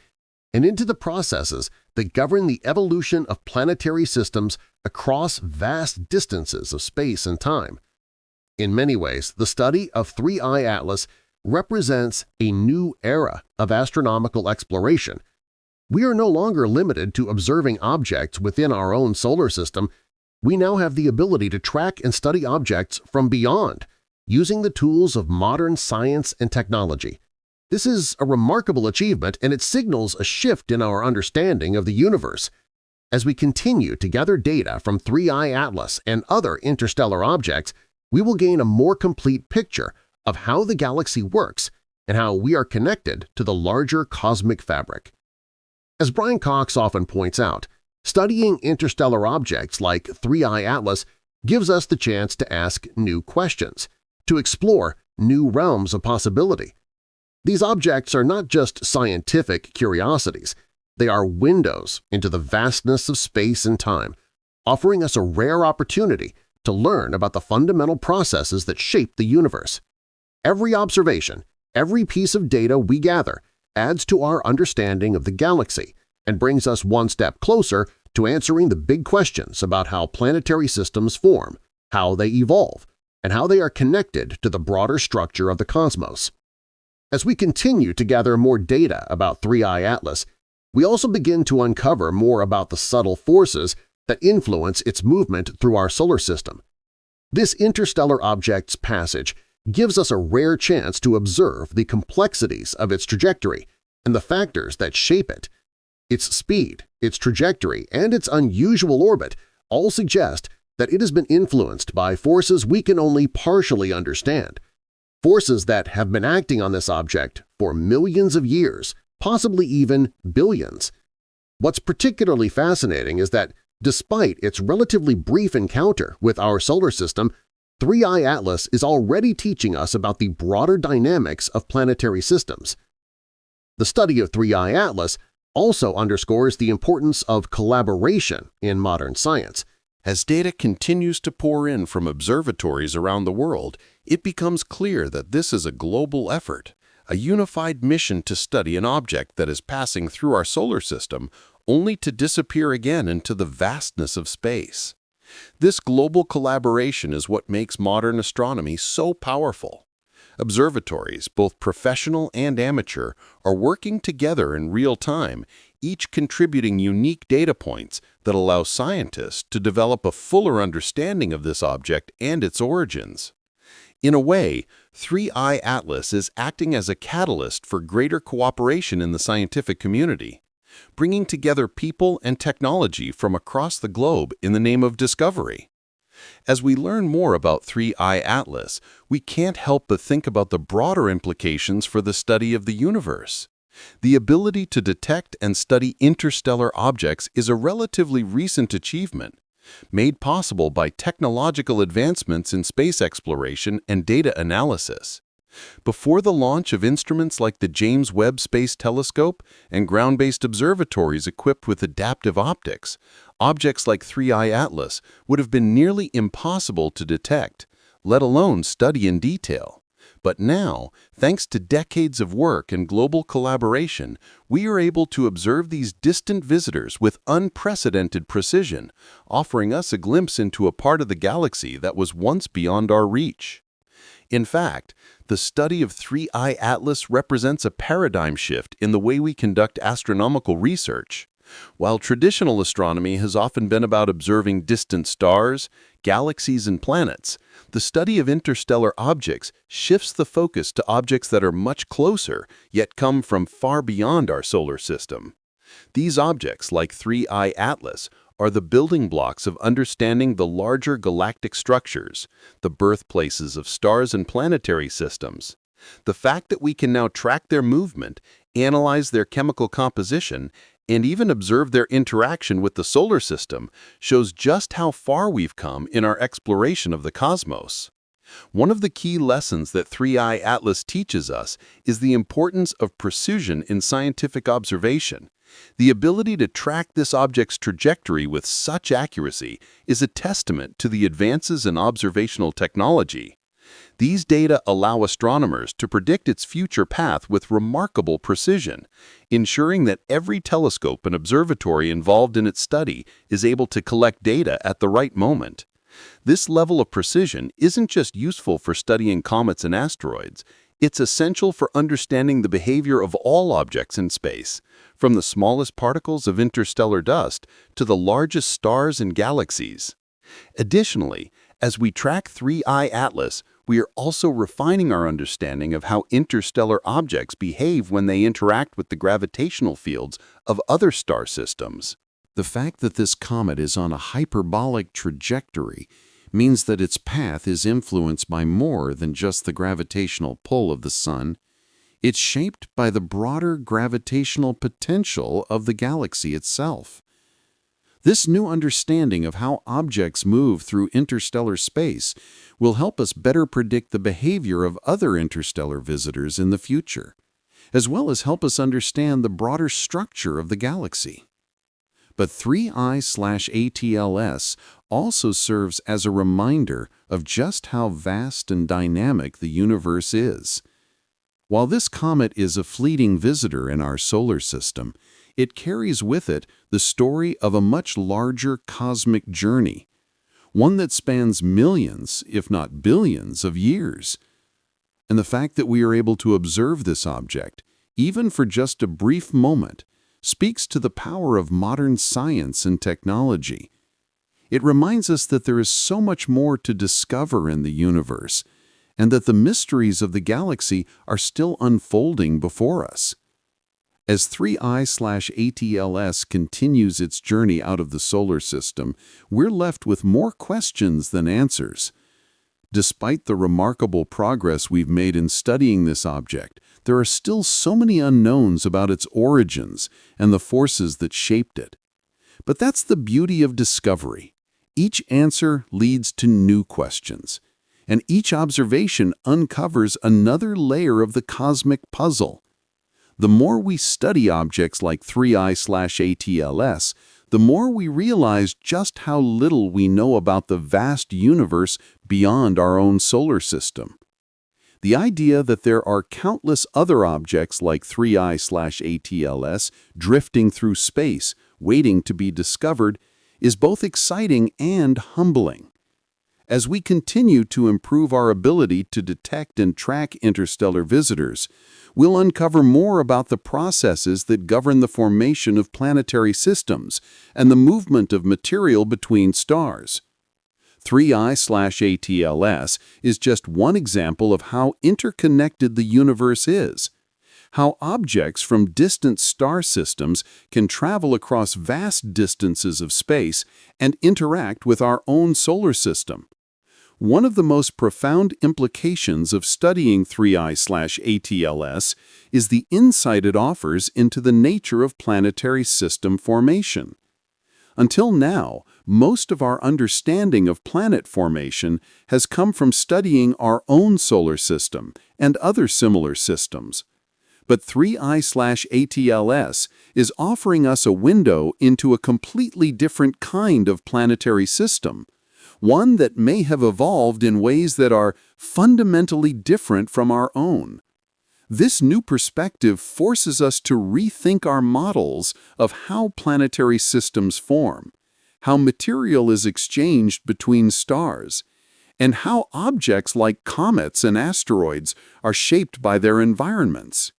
Speaker 5: and into the processes that govern the evolution of planetary systems across vast distances of space and time. In many ways, the study of 3I Atlas represents a new era of astronomical exploration. We are no longer limited to observing objects within our own solar system. We now have the ability to track and study objects from beyond, using the tools of modern science and technology. This is a remarkable achievement, and it signals a shift in our understanding of the universe. As we continue to gather data from 3I Atlas and other interstellar objects, we will gain a more complete picture of how the galaxy works and how we are connected to the larger cosmic fabric. As Brian Cox often points out, studying interstellar objects like 3I Atlas gives us the chance to ask new questions, to explore new realms of possibility. These objects are not just scientific curiosities, they are windows into the vastness of space and time, offering us a rare opportunity to learn about the fundamental processes that shape the universe. Every observation, every piece of data we gather adds to our understanding of the galaxy and brings us one step closer to answering the big questions about how planetary systems form, how they evolve, and how they are connected to the broader structure of the cosmos. As we continue to gather more data about 3I Atlas, we also begin to uncover more about the subtle forces that influence its movement through our solar system. This interstellar object's passage gives us a rare chance to observe the complexities of its trajectory and the factors that shape it. Its speed, its trajectory, and its unusual orbit all suggest that it has been influenced by forces we can only partially understand, forces that have been acting on this object for millions of years, possibly even billions. What's particularly fascinating is that despite its relatively brief encounter with our solar system, 3I Atlas is already teaching us about the broader dynamics of planetary systems. The study of 3I Atlas also underscores the importance of collaboration in modern science.
Speaker 2: As data continues to pour in from observatories around the world, it becomes clear that this is a global effort, a unified mission to study an object that is passing through our solar system only to disappear again into the vastness of space. This global collaboration is what makes modern astronomy so powerful. Observatories, both professional and amateur, are working together in real time, each contributing unique data points that allow scientists to develop a fuller understanding of this object and its origins. In a way, 3I Atlas is acting as a catalyst for greater cooperation in the scientific community, bringing together people and technology from across the globe in the name of discovery.
Speaker 4: As we learn more about 3I Atlas, we can't help but think about the broader implications for the study of the universe. The ability to detect and study interstellar objects is a relatively recent achievement, made possible by technological advancements in space exploration and data analysis. Before the launch of instruments like the James Webb Space Telescope and ground-based observatories equipped with adaptive optics, objects like 3I Atlas would have been nearly impossible to detect, let alone study in detail. But now, thanks to decades of work and global collaboration, we are able to observe these distant visitors with unprecedented precision, offering us a glimpse into a part of the galaxy that was once beyond our reach. In fact, the study of 3I Atlas represents a paradigm shift in the way we conduct astronomical research. While traditional astronomy has often been about observing distant stars, galaxies, and planets, the study of interstellar objects shifts the focus to objects that are much closer, yet come from far beyond our solar system. These objects, like 3I Atlas, are the building blocks of understanding the larger galactic structures, the birthplaces of stars and planetary systems. The fact that we can now track their movement, analyze their chemical composition, and even observe their interaction with the solar system shows just how far we've come in our exploration of the cosmos. One of the key lessons that 3I Atlas teaches us is the importance of precision in scientific observation. The ability to track this object's trajectory with such accuracy is a testament to the advances in observational technology. These data allow astronomers to predict its future path with remarkable precision, ensuring that every telescope and observatory involved in its study is able to collect data at the right moment. This level of precision isn't just useful for studying comets and asteroids. It's essential for understanding the behavior of all objects in space, from the smallest particles of interstellar dust to the largest stars and galaxies. Additionally, as we track 3I Atlas, we are also refining our understanding of how interstellar objects behave when they interact with the gravitational fields of other star systems.
Speaker 3: The fact that this comet is on a hyperbolic trajectory means that its path is influenced by more than just the gravitational pull of the Sun. It's shaped by the broader gravitational potential of the galaxy itself. This new understanding of how objects move through interstellar space will help us better predict the behavior of other interstellar visitors in the future, as well as help us understand the broader structure of the galaxy. But 3I/ATLS also serves as a reminder of just how vast and dynamic the universe is. While this comet is a fleeting visitor in our solar system, it carries with it the story of a much larger cosmic journey, one that spans millions, if not billions, of years. And the fact that we are able to observe this object, even for just a brief moment, speaks to the power of modern science and technology. It reminds us that there is so much more to discover in the universe, and that the mysteries of the galaxy are still unfolding before us. As 3I/ATLS continues its journey out of the solar system, we're left with more questions than answers. Despite the remarkable progress we've made in studying this object, there are still so many unknowns about its origins and the forces that shaped it. But that's the beauty of discovery. Each answer leads to new questions, and each observation uncovers another layer of the cosmic puzzle. The more we study objects like 3I/ATLS, the more we realize just how little we know about the vast universe beyond our own solar system. The idea that there are countless other objects like 3I/ATLS drifting through space, waiting to be discovered, is both exciting and humbling. As we continue to improve our ability to detect and track interstellar visitors, we'll uncover more about the processes that govern the formation of planetary systems and the movement of material between stars. 3I/ATLS is just one example of how interconnected the universe is,
Speaker 4: how objects from distant star systems can travel across vast distances of space and interact with our own solar system. One of the most profound implications of studying 3I/ATLS is the insight it offers into the nature of planetary system formation. Until now, most of our understanding of planet formation has come from studying our own solar system and other similar systems. But 3I/ATLS is offering us a window into a completely different kind of planetary system, one that may have evolved in ways that are fundamentally different from our own. This new perspective forces us to rethink our models of how planetary systems form, how material is exchanged between stars, and how objects like comets and asteroids are shaped by their environments.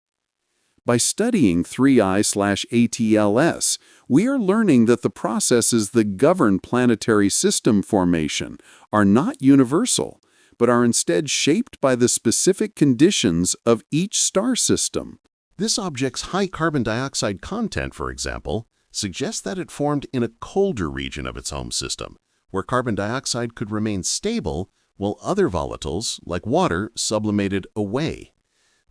Speaker 4: By studying 3I/ATLS, we are learning that the processes that govern planetary system formation are not universal, but are instead shaped by the specific conditions of each star system.
Speaker 5: This object's high carbon dioxide content, for example, suggests that it formed in a colder region of its home system, where carbon dioxide could remain stable while other volatiles, like water, sublimated away.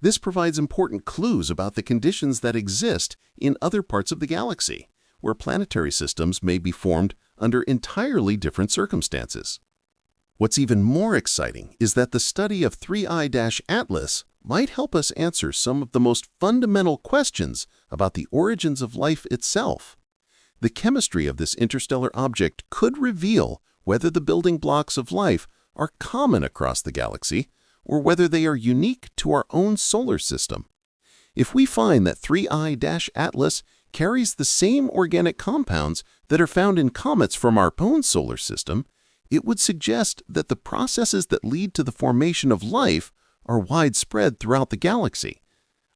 Speaker 5: This provides important clues about the conditions that exist in other parts of the galaxy, where planetary systems may be formed under entirely different circumstances. What's even more exciting is that the study of 3I-Atlas might help us answer some of the most fundamental questions about the origins of life itself. The chemistry of this interstellar object could reveal whether the building blocks of life are common across the galaxy or whether they are unique to our own solar system. If we find that 3I-Atlas carries the same organic compounds that are found in comets from our own solar system, it would suggest that the processes that lead to the formation of life are widespread throughout the galaxy.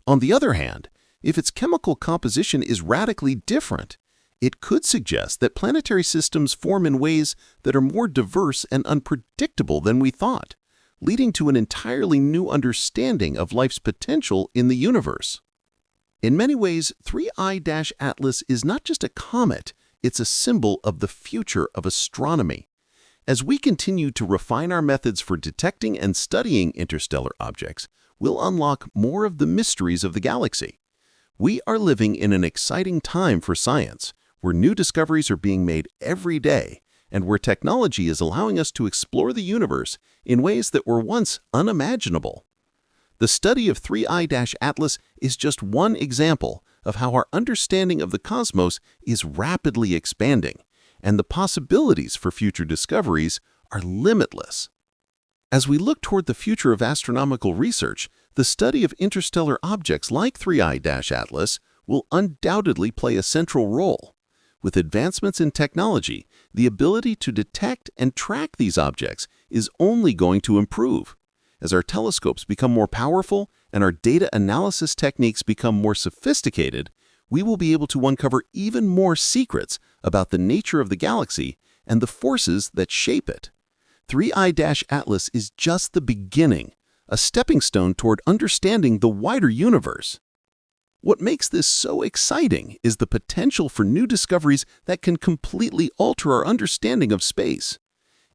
Speaker 5: On the other hand, if its chemical composition is radically different, it could suggest that planetary systems form in ways that are more diverse and unpredictable than we thought, leading to an entirely new understanding of life's potential in the universe. In many ways, 3I-Atlas is not just a comet, it's a symbol of the future of astronomy. As we continue to refine our methods for detecting and studying interstellar objects, we'll unlock more of the mysteries of the galaxy. We are living in an exciting time for science, where new discoveries are being made every day, and where technology is allowing us to explore the universe in ways that were once unimaginable. The study of 3I-Atlas is just one example of how our understanding of the cosmos is rapidly expanding, and the possibilities for future discoveries are limitless. As we look toward the future of astronomical research, the study of interstellar objects like 3I-Atlas will undoubtedly play a central role. With advancements in technology, the ability to detect and track these objects is only going to improve. As our telescopes become more powerful and our data analysis techniques become more sophisticated, we will be able to uncover even more secrets about the nature of the galaxy and the forces that shape it. 3I-Atlas is just the beginning, a stepping stone toward understanding the wider universe. What makes this so exciting is the potential for new discoveries that can completely alter our understanding of space.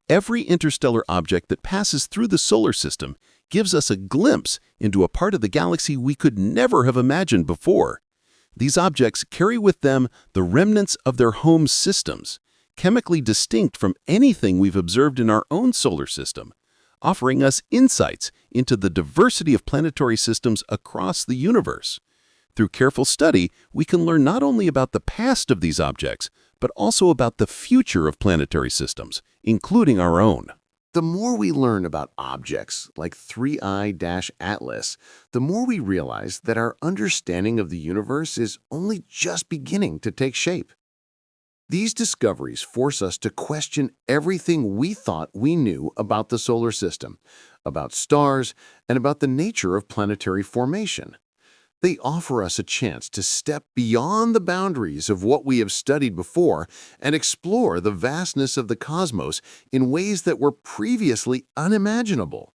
Speaker 5: Every interstellar object that passes through the solar system gives us a glimpse into a part of the galaxy we could never have imagined before. These objects carry with them the remnants of their home systems, chemically distinct from anything we've observed in our own solar system, offering us insights into the diversity of planetary systems across the universe. Through careful study, we can learn not only about the past of these objects, but also about the future of planetary systems, including our own.
Speaker 3: The more we learn about objects like 3I-Atlas, the more we realize that our understanding of the universe is only just beginning to take shape. These discoveries force us to question everything we thought we knew about the solar system, about stars, and about the nature of planetary formation. They offer us a chance to step beyond the boundaries of what we have studied before and explore the vastness of the cosmos in ways that were previously unimaginable.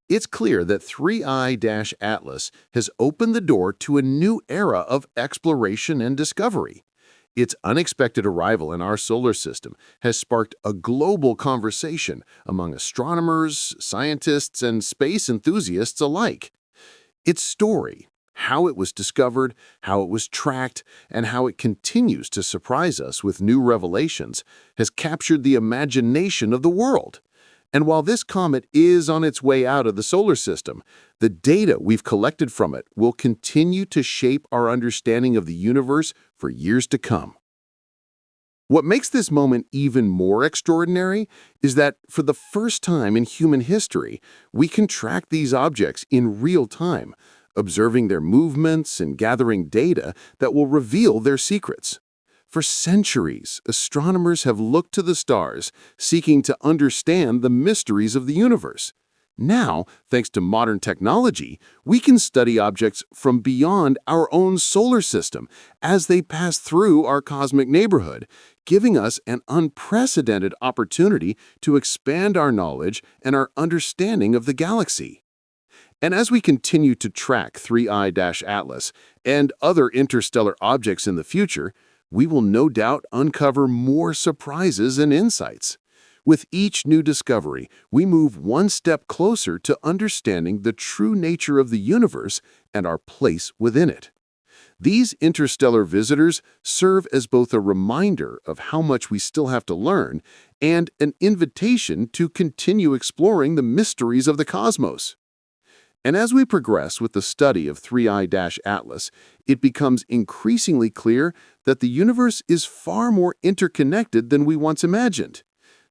Speaker 4: It's clear that 3I-Atlas has opened the door to a new era of exploration and discovery. Its unexpected arrival in our solar system has sparked a global conversation among astronomers, scientists, and space enthusiasts alike. Its story, how it was discovered, how it was tracked, and how it continues to surprise us with new revelations, has captured the imagination of the world. And while this comet is on its way out of the solar system, the data we've collected from it will continue to shape our understanding of the universe for years to come. What makes this moment even more extraordinary is that, for the first time in human history, we can track these objects in real time, observing their movements and gathering data that will reveal their secrets. For centuries, astronomers have looked to the stars, seeking to understand the mysteries of the universe. Now, thanks to modern technology, we can study objects from beyond our own solar system as they pass through our cosmic neighborhood, giving us an unprecedented opportunity to expand our knowledge and our understanding of the galaxy. And as we continue to track 3I-Atlas and other interstellar objects in the future, we will no doubt uncover more surprises and insights. With each new discovery, we move one step closer to understanding the true nature of the universe and our place within it. These interstellar visitors serve as both a reminder of how much we still have to learn and an invitation to continue exploring the mysteries of the cosmos. And as we progress with the study of 3I-Atlas, it becomes increasingly clear that the universe is far more interconnected than we once imagined.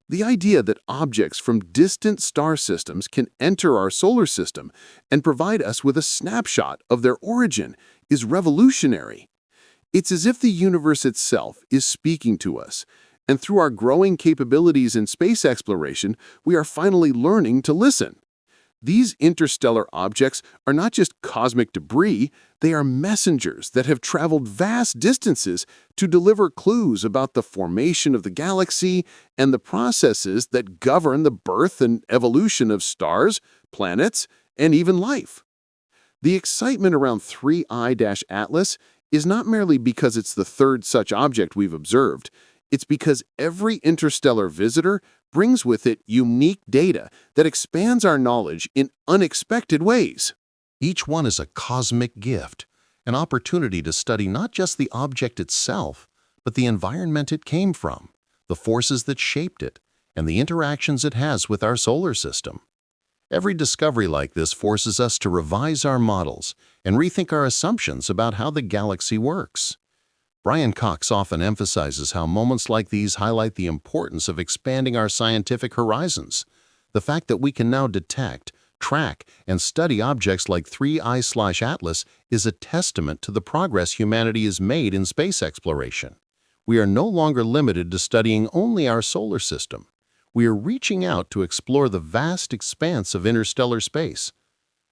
Speaker 4: The idea that objects from distant star systems can enter our solar system and provide us with a snapshot of their origin is revolutionary. It's as if the universe itself is speaking to us, and through our growing capabilities in space exploration, we are finally learning to listen. These interstellar objects are not just cosmic debris, they are messengers that have traveled vast distances to deliver clues about the formation of the galaxy and the processes that govern the birth and evolution of stars, planets, and even life. The excitement around 3I-Atlas is not merely because it's the third such object we've observed. It's because every interstellar visitor brings with it unique data that expands our knowledge in unexpected ways.
Speaker 1: Each one is a cosmic gift, an opportunity to study not just the object itself, but the environment it came from, the forces that shaped it, and the interactions it has with our solar system. Every discovery like this forces us to revise our models and rethink our assumptions about how the galaxy works. Brian Cox often emphasizes how moments like these highlight the importance of expanding our scientific horizons. The fact that we can now detect, track, and study objects like 3I-Atlas is a testament to the progress humanity has made in space exploration. We are no longer limited to studying only our solar system. We are reaching out to explore the vast expanse of interstellar space.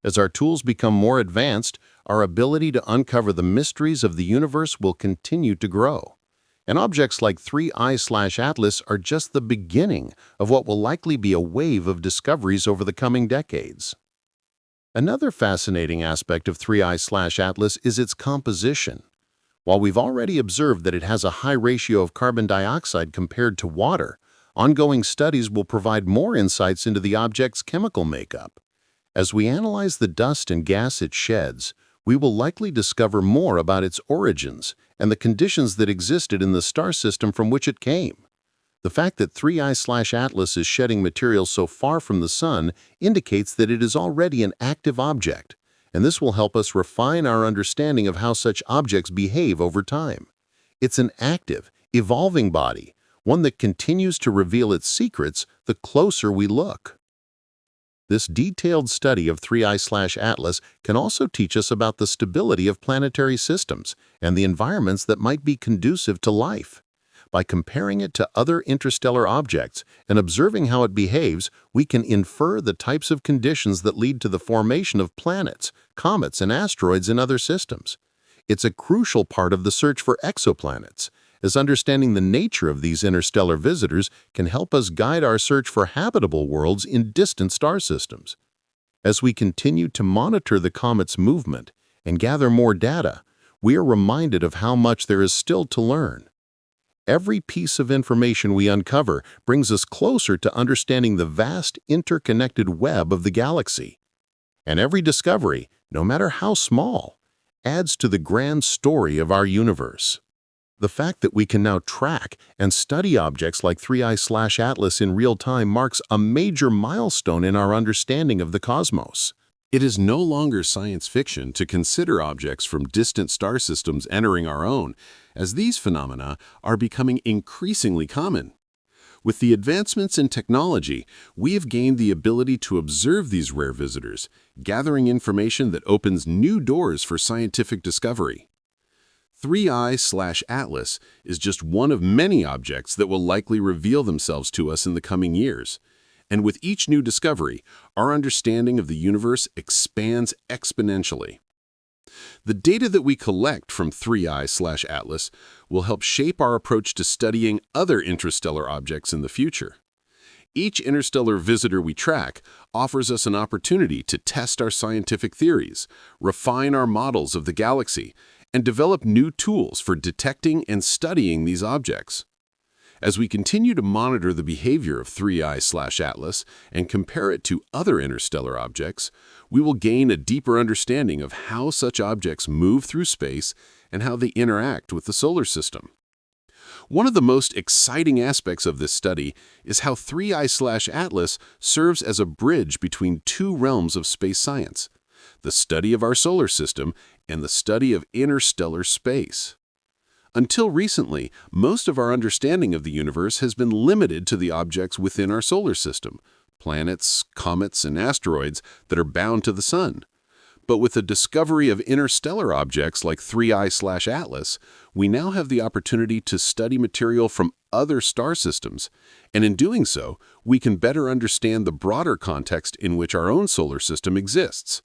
Speaker 1: As our tools become more advanced, our ability to uncover the mysteries of the universe will continue to grow. And objects like 3I-Atlas are just the beginning of what will likely be a wave of discoveries over the coming decades. Another fascinating aspect of 3I-Atlas is its composition. While we've already observed that it has a high ratio of carbon dioxide compared to water, ongoing studies will provide more insights into the object's chemical makeup. As we analyze the dust and gas it sheds, we will likely discover more about its origins and the conditions that existed in the star system from which it came. The fact that 3I-Atlas is shedding material so far from the Sun indicates that it is already an active object, and this will help us refine our understanding of how such objects behave over time. It's an active, evolving body, one that continues to reveal its secrets the closer we look. This detailed study of 3I-Atlas can also teach us about the stability of planetary systems and the environments that might be conducive to life. By comparing it to other interstellar objects and observing how it behaves, we can infer the types of conditions that lead to the formation of planets, comets, and asteroids in other systems. It's a crucial part of the search for exoplanets, as understanding the nature of these interstellar visitors can help us guide our search for habitable worlds in distant star systems.
Speaker 2: As we continue to monitor the comet's movement and gather more data, we are reminded of how much there is still to learn. Every piece of information we uncover brings us closer to understanding the vast interconnected web of the galaxy. And every discovery, no matter how small, adds to the grand story of our universe. The fact that we can now track and study objects like 3I/Atlas in real time marks a major milestone in our understanding of the cosmos.
Speaker 3: It is no longer science fiction to consider objects from distant star systems entering our own, as these phenomena are becoming increasingly common. With the advancements in technology, we have gained the ability to observe these rare visitors, gathering information that opens new doors for scientific discovery. 3I/Atlas is just one of many objects that will likely reveal themselves to us in the coming years. And with each new discovery, our understanding of the universe expands exponentially. The data that we collect from 3I/Atlas will help shape our approach to studying other interstellar objects in the future. Each interstellar visitor we track offers us an opportunity to test our scientific theories, refine our models of the galaxy, and develop new tools for detecting and studying these objects. As we continue to monitor the behavior of 3I/Atlas and compare it to other interstellar objects, we will gain a deeper understanding of how such objects move through space and how they interact with the solar system. One of the most exciting aspects of this study is how 3I/Atlas serves as a bridge between two realms of space science: the study of our solar system and the study of interstellar space. Until recently, most of our understanding of the universe has been limited to the objects within our solar system, planets, comets, and asteroids that are bound to the sun. But with the discovery of interstellar objects like 3I/Atlas, we now have the opportunity to study material from other star systems, and in doing so, we can better understand the broader context in which our own solar system exists.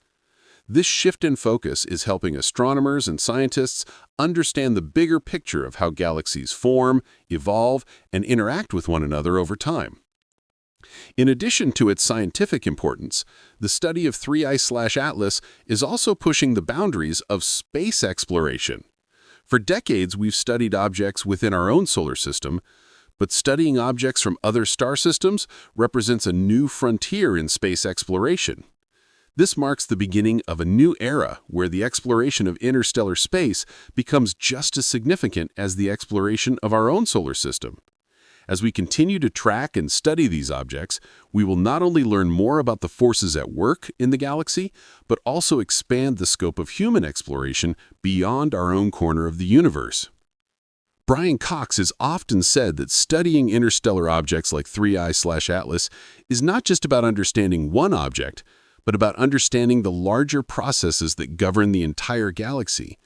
Speaker 3: This shift in focus is helping astronomers and scientists understand the bigger picture of how galaxies form, evolve, and interact with one another over time. In addition to its scientific importance, the study of 3I/Atlas is also pushing the boundaries of space exploration. For decades, we've studied objects within our own solar system, but studying objects from other star systems represents a new frontier in space exploration. This marks the beginning of a new era where the exploration of interstellar space becomes just as significant as the exploration of our own solar system. As we continue to track and study these objects, we will not only learn more about the forces at work in the galaxy, but also expand the scope of human exploration beyond our own corner of the universe. Brian Cox has often said that studying interstellar objects like 3I/Atlas is not just about understanding one object, but about understanding the larger processes that govern the entire galaxy.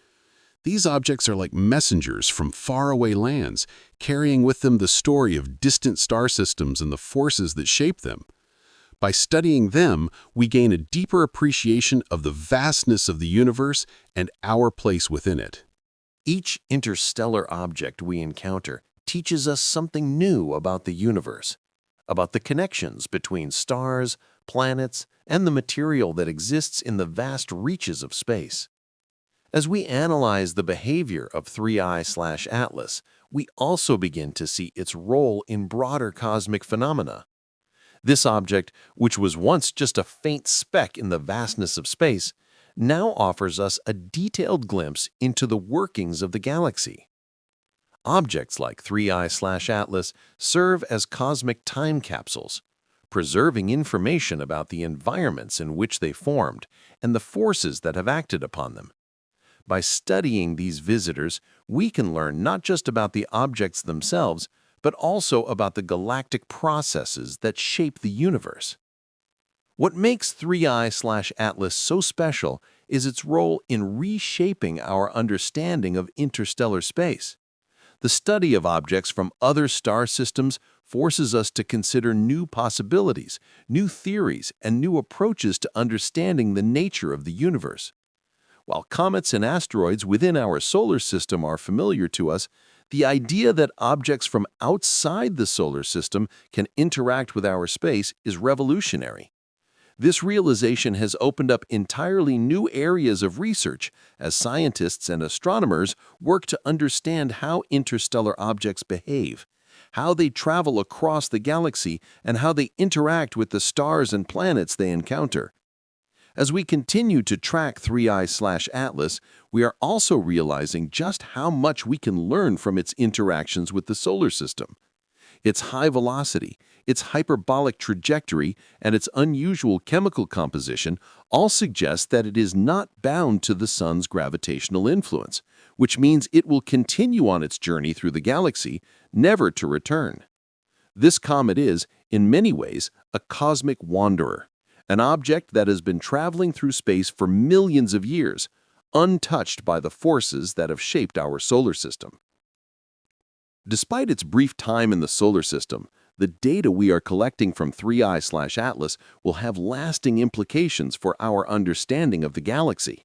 Speaker 3: These objects are like messengers from faraway lands, carrying with them the story of distant star systems and the forces that shape them. By studying them, we gain a deeper appreciation of the vastness of the universe and our place within it.
Speaker 2: Each interstellar object we encounter teaches us something new about the universe, about the connections between stars, planets, and the material that exists in the vast reaches of space. As we analyze the behavior of 3I/Atlas, we also begin to see its role in broader cosmic phenomena. This object, which was once just a faint speck in the vastness of space, now offers us a detailed glimpse into the workings of the galaxy. Objects like 3I/Atlas serve as cosmic time capsules, preserving information about the environments in which they formed and the forces that have acted upon them. By studying these visitors, we can learn not just about the objects themselves, but also about the galactic processes that shape the universe. What makes 3I/Atlas so special is its role in reshaping our understanding of interstellar space. The study of objects from other star systems forces us to consider new possibilities, new theories, and new approaches to understanding the nature of the universe. While comets and asteroids within our solar system are familiar to us, the idea that objects from outside the solar system can interact with our space is revolutionary.
Speaker 4: This realization has opened up entirely new areas of research as scientists and astronomers work to understand how interstellar objects behave, how they travel across the galaxy, and how they interact with the stars and planets they encounter. As we continue to track 3I/Atlas, we are also realizing just how much we can learn from its interactions with the solar system. Its high velocity, its hyperbolic trajectory, and its unusual chemical composition all suggest that it is not bound to the Sun's gravitational influence, which means it will continue on its journey through the galaxy, never to return. This comet is, in many ways, a cosmic wanderer, an object that has been traveling through space for millions of years, untouched by the forces that have shaped our solar system. Despite its brief time in the solar system, the data we are collecting from 3I/Atlas will have lasting implications for our understanding of the galaxy.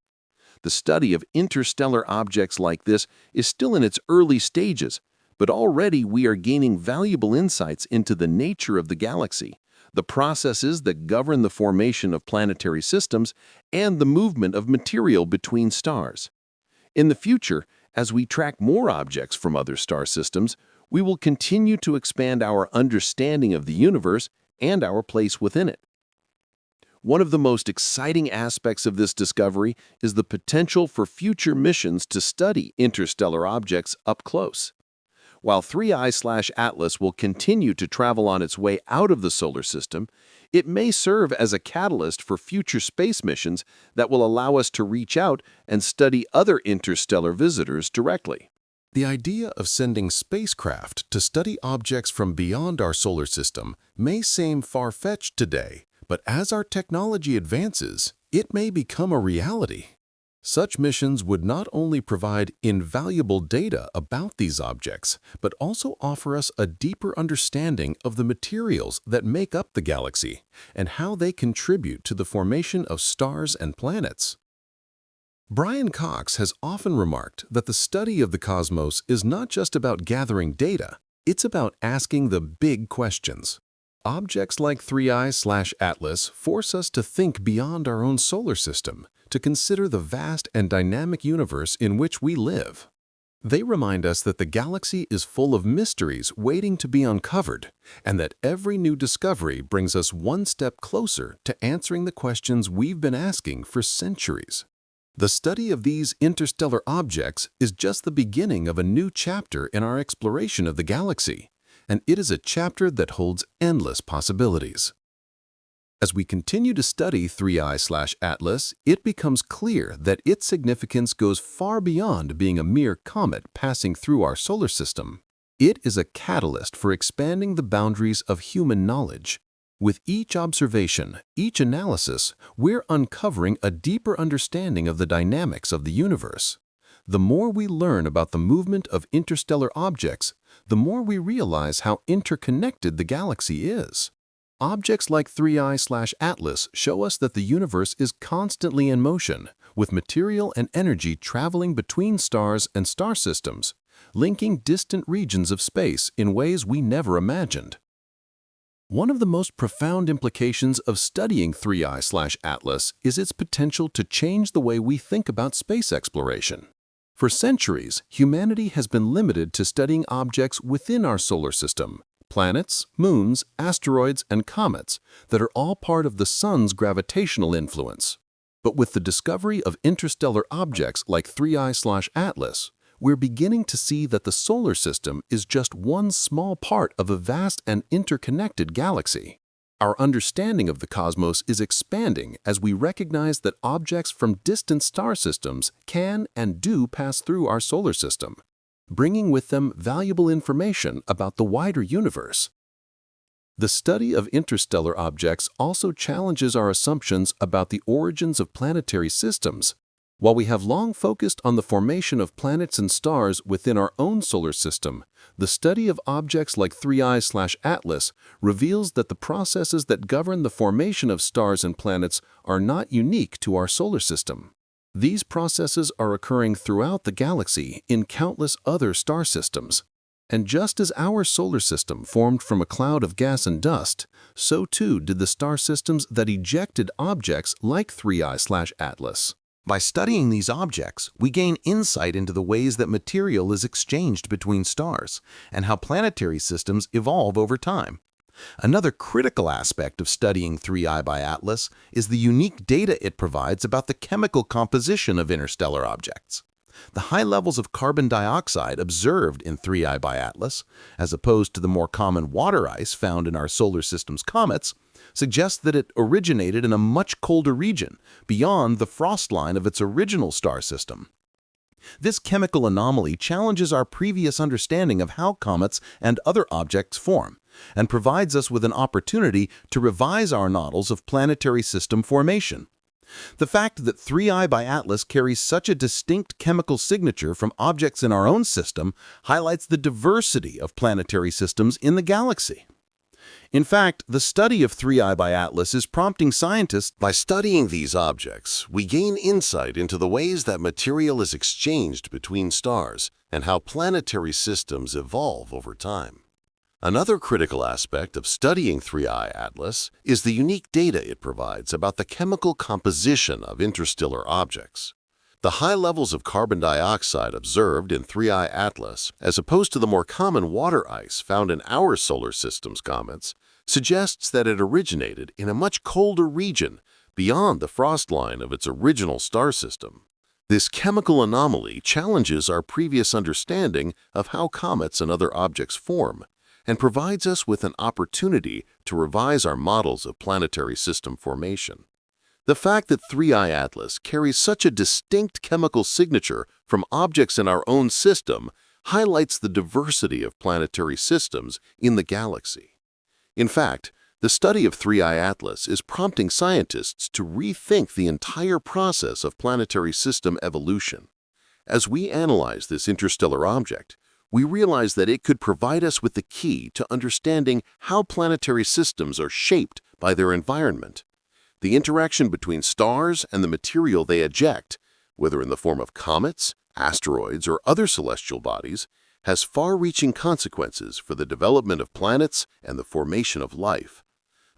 Speaker 4: The study of interstellar objects like this is still in its early stages, but already we are gaining valuable insights into the nature of the galaxy, the processes that govern the formation of planetary systems, and the movement of material between stars. In the future, as we track more objects from other star systems, we will continue to expand our understanding of the universe and our place within it. One of the most exciting aspects of this discovery is the potential for future missions to study interstellar objects up close. While 3I/Atlas will continue to travel on its way out of the solar system, it may serve as a catalyst for future space missions that will allow us to reach out and study other interstellar visitors directly.
Speaker 1: The idea of sending spacecraft to study objects from beyond our solar system may seem far-fetched today, but as our technology advances, it may become a reality. Such missions would not only provide invaluable data about these objects, but also offer us a deeper understanding of the materials that make up the galaxy and how they contribute to the formation of stars and planets. Brian Cox has often remarked that the study of the cosmos is not just about gathering data, it's about asking the big questions. Objects like 3I/Atlas force us to think beyond our own solar system, to consider the vast and dynamic universe in which we live. They remind us that the galaxy is full of mysteries waiting to be uncovered, and that every new discovery brings us one step closer to answering the questions we've been asking for centuries. The study of these interstellar objects is just the beginning of a new chapter in our exploration of the galaxy, and it is a chapter that holds endless possibilities. As we continue to study 3I/Atlas, it becomes clear that its significance goes far beyond being a mere comet passing through our solar system. It is a catalyst for expanding the boundaries of human knowledge. With each observation, each analysis, we're uncovering a deeper understanding of the dynamics of the universe. The more we learn about the movement of interstellar objects, the more we realize how interconnected the galaxy is. Objects like 3I/Atlas show us that the universe is constantly in motion, with material and energy traveling between stars and star systems, linking distant regions of space in ways we never imagined. One of the most profound implications of studying 3I/Atlas is its potential to change the way we think about space exploration. For centuries, humanity has been limited to studying objects within our solar system, planets, moons, asteroids, and comets that are all part of the Sun's gravitational influence. But with the discovery of interstellar objects like 3I/Atlas, we're beginning to see that the solar system is just one small part of a vast and interconnected galaxy. Our understanding of the cosmos is expanding as we recognize that objects from distant star systems can and do pass through our solar system, bringing with them valuable information about the wider universe. The study of interstellar objects also challenges our assumptions about the origins of planetary systems. While we have long focused on the formation of planets and stars within our own solar system, the study of objects like 3I/Atlas reveals that the processes that govern the formation of stars and planets are not unique to our solar system. These processes are occurring throughout the galaxy in countless other star systems.
Speaker 4: And just as our solar system formed from a cloud of gas and dust, so too did the star systems that ejected objects like 3I/Atlas.
Speaker 2: By studying these objects, we gain insight into the ways that material is exchanged between stars and how planetary systems evolve over time. Another critical aspect of studying 3I by Atlas is the unique data it provides about the chemical composition of interstellar objects. The high levels of carbon dioxide observed in 3I by Atlas, as opposed to the more common water ice found in our solar system's comets, suggests that it originated in a much colder region, beyond the frost line of its original star system. This chemical anomaly challenges our previous understanding of how comets and other objects form, and provides us with an opportunity to revise our models of planetary system formation. The fact that 3I by Atlas carries such a distinct chemical signature from objects in our own system highlights the diversity of planetary systems in the galaxy. In fact, the study of 3I by Atlas is prompting scientists.
Speaker 1: By studying these objects, we gain insight into the ways that material is exchanged between stars and how planetary systems evolve over time. Another critical aspect of studying 3I Atlas is the unique data it provides about the chemical composition of interstellar objects. The high levels of carbon dioxide observed in 3I Atlas, as opposed to the more common water ice found in our solar system's comets, suggests that it originated in a much colder region beyond the frost line of its original star system. This chemical anomaly challenges our previous understanding of how comets and other objects form, and provides us with an opportunity to revise our models of planetary system formation. The fact that 3I Atlas carries such a distinct chemical signature from objects in our own system highlights the diversity of planetary systems in the galaxy. In fact, the study of 3I Atlas is prompting scientists to rethink the entire process of planetary system evolution. As we analyze this interstellar object, we realize that it could provide us with the key to understanding how planetary systems are shaped by their environment. The interaction between stars and the material they eject, whether in the form of comets, asteroids, or other celestial bodies, has far-reaching consequences for the development of planets and the formation of life.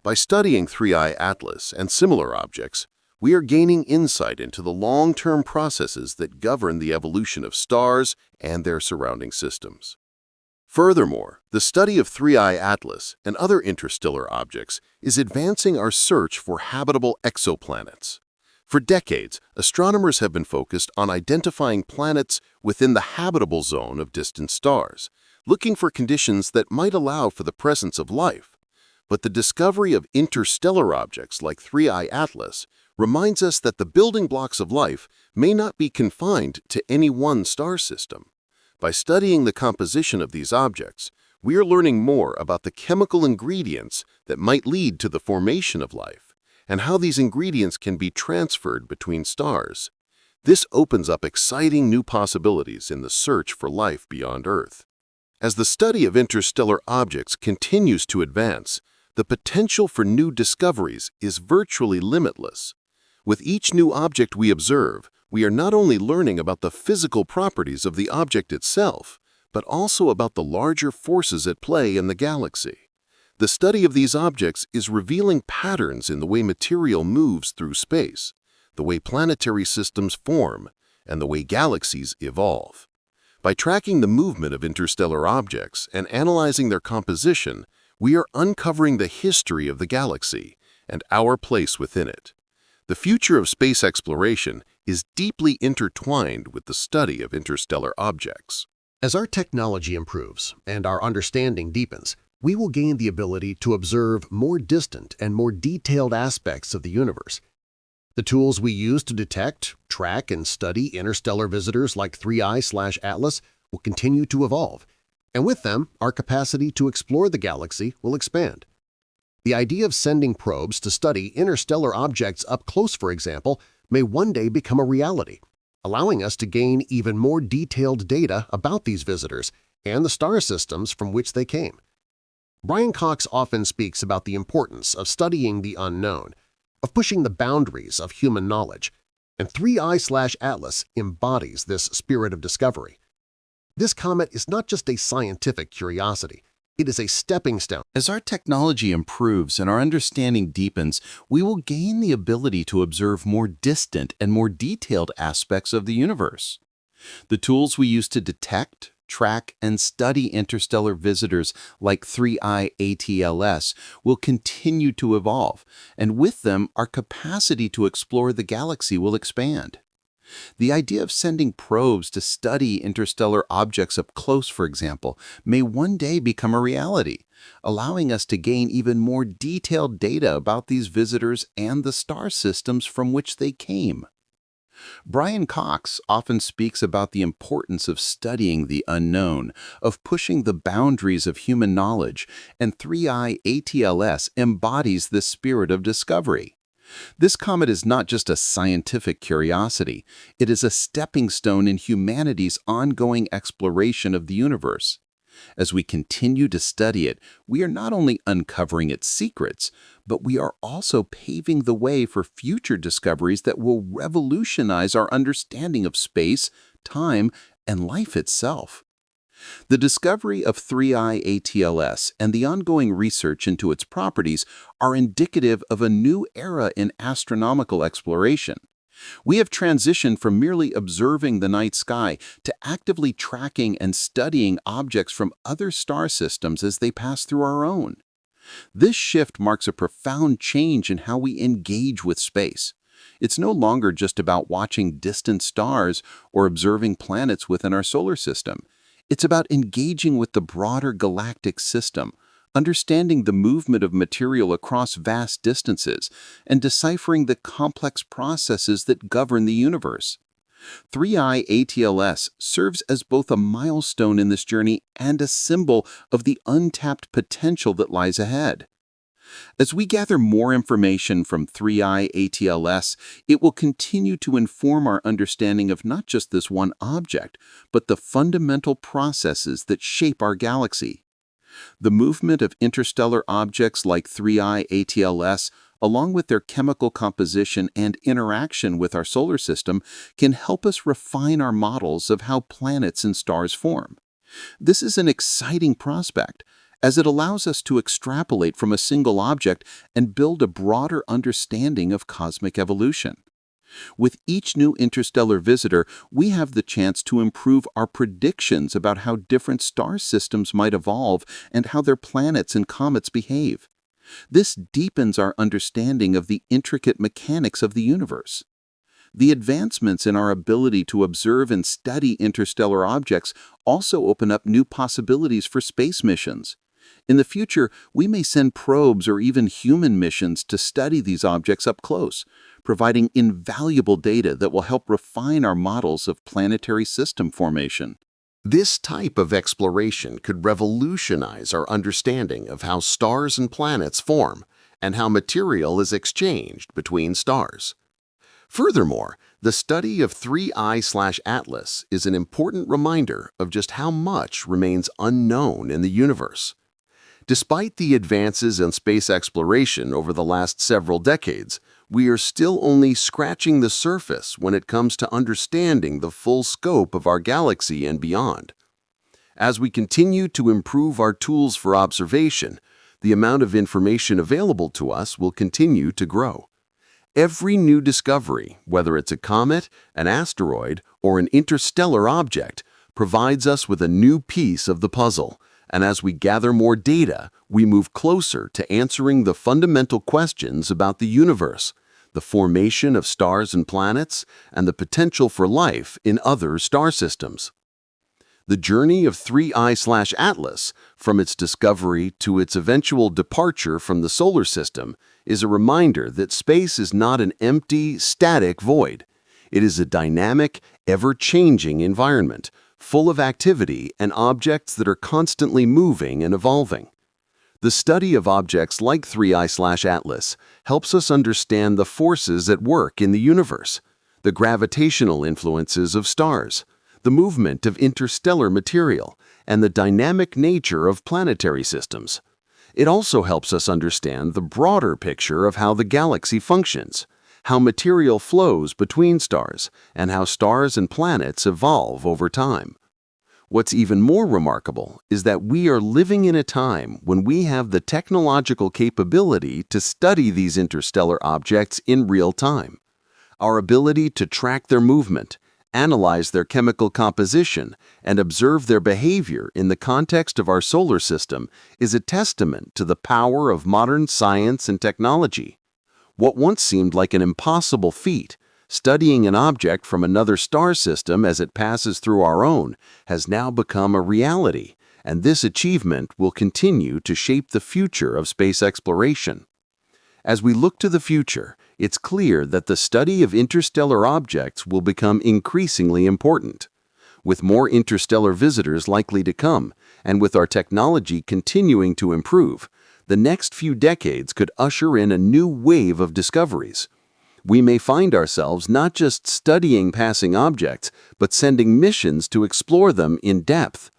Speaker 1: By studying 3I Atlas and similar objects, we are gaining insight into the long-term processes that govern the evolution of stars and their surrounding systems. Furthermore, the study of 3I Atlas and other interstellar objects is advancing our search for habitable exoplanets. For decades, astronomers have been focused on identifying planets within the habitable zone of distant stars, looking for conditions that might allow for the presence of life. But the discovery of interstellar objects like 3I Atlas reminds us that the building blocks of life may not be confined to any one star system. By studying the composition of these objects, we are learning more about the chemical ingredients that might lead to the formation of life, and how these ingredients can be transferred between stars. This opens up exciting new possibilities in the search for life beyond Earth. As the study of interstellar objects continues to advance, the potential for new discoveries is virtually limitless. With each new object we observe, we are not only learning about the physical properties of the object itself, but also about the larger forces at play in the galaxy. The study of these objects is revealing patterns in the way material moves through space, the way planetary systems form, and the way galaxies evolve. By tracking the movement of interstellar objects and analyzing their composition, we are uncovering the history of the galaxy and our place within it. The future of space exploration is deeply intertwined with the study of interstellar objects.
Speaker 5: As our technology improves and our understanding deepens, we will gain the ability to observe more distant and more detailed aspects of the universe. The tools we use to detect, track, and study interstellar visitors like 3I/Atlas will continue to evolve, and with them, our capacity to explore the galaxy will expand. The idea of sending probes to study interstellar objects up close, for example, may one day become a reality, allowing us to gain even more detailed data about these visitors and the star systems from which they came. Brian Cox often speaks about the importance of studying the unknown, of pushing the boundaries of human knowledge, and 3I/Atlas embodies this spirit of discovery. This comet is not just a scientific curiosity. It is a stepping stone.
Speaker 3: As our technology improves and our understanding deepens, we will gain the ability to observe more distant and more detailed aspects of the universe. The tools we use to detect, track, and study interstellar visitors like 3I ATLS will continue to evolve, and with them, our capacity to explore the galaxy will expand. The idea of sending probes to study interstellar objects up close, for example, may one day become a reality, allowing us to gain even more detailed data about these visitors and the star systems from which they came. Brian Cox often speaks about the importance of studying the unknown, of pushing the boundaries of human knowledge, and 3I ATLS embodies this spirit of discovery. This comet is not just a scientific curiosity, it is a stepping stone in humanity's ongoing exploration of the universe. As we continue to study it, we are not only uncovering its secrets, but we are also paving the way for future discoveries that will revolutionize our understanding of space, time, and life itself. The discovery of 3I ATLS and the ongoing research into its properties are indicative of a new era in astronomical exploration. We have transitioned from merely observing the night sky to actively tracking and studying objects from other star systems as they pass through our own. This shift marks a profound change in how we engage with space. It's no longer just about watching distant stars or observing planets within our solar system. It's about engaging with the broader galactic system, understanding the movement of material across vast distances, and deciphering the complex processes that govern the universe. 3I ATLS serves as both a milestone in this journey and a symbol of the untapped potential that lies ahead. As we gather more information from 3I ATLS, it will continue to inform our understanding of not just this one object, but the fundamental processes that shape our galaxy. The movement of interstellar objects like 3I ATLS, along with their chemical composition and interaction with our solar system, can help us refine our models of how planets and stars form. This is an exciting prospect, as it allows us to extrapolate from a single object and build a broader understanding of cosmic evolution. With each new interstellar visitor, we have the chance to improve our predictions about how different star systems might evolve and how their planets and comets behave. This deepens our understanding of the intricate mechanics of the universe. The advancements in our ability to observe and study interstellar objects also open up new possibilities for space missions. In the future, we may send probes or even human missions to study these objects up close, providing invaluable data that will help refine our models of planetary system formation.
Speaker 5: This type of exploration could revolutionize our understanding of how stars and planets form and how material is exchanged between stars. Furthermore, the study of 3I/Atlas is an important reminder of just how much remains unknown in the universe. Despite the advances in space exploration over the last several decades, we are still only scratching the surface when it comes to understanding the full scope of our galaxy and beyond. As we continue to improve our tools for observation, the amount of information available to us will continue to grow. Every new discovery, whether it's a comet, an asteroid, or an interstellar object, provides us with a new piece of the puzzle. And as we gather more data, we move closer to answering the fundamental questions about the universe, the formation of stars and planets, and the potential for life in other star systems. The journey of 3I/Atlas, from its discovery to its eventual departure from the solar system, is a reminder that space is not an empty, static void. It is a dynamic, ever-changing environment, full of activity and objects that are constantly moving and evolving. The study of objects like 3I/Atlas helps us understand the forces at work in the universe, the gravitational influences of stars, the movement of interstellar material, and the dynamic nature of planetary systems. It also helps us understand the broader picture of how the galaxy functions, how material flows between stars, and how stars and planets evolve over time.
Speaker 3: What's even more remarkable is that we are living in a time when we have the technological capability to study these interstellar objects in real time. Our ability to track their movement, analyze their chemical composition, and observe their behavior in the context of our solar system is a testament to the power of modern science and technology. What once seemed like an impossible feat, studying an object from another star system as it passes through our own, has now become a reality, and this achievement will continue to shape the future of space exploration. As we look to the future, it's clear that the study of interstellar objects will become increasingly important. With more interstellar visitors likely to come, and with our technology continuing to improve, the next few decades could usher in a new wave of discoveries. We may find ourselves not just studying passing objects, but sending missions to explore them in depth.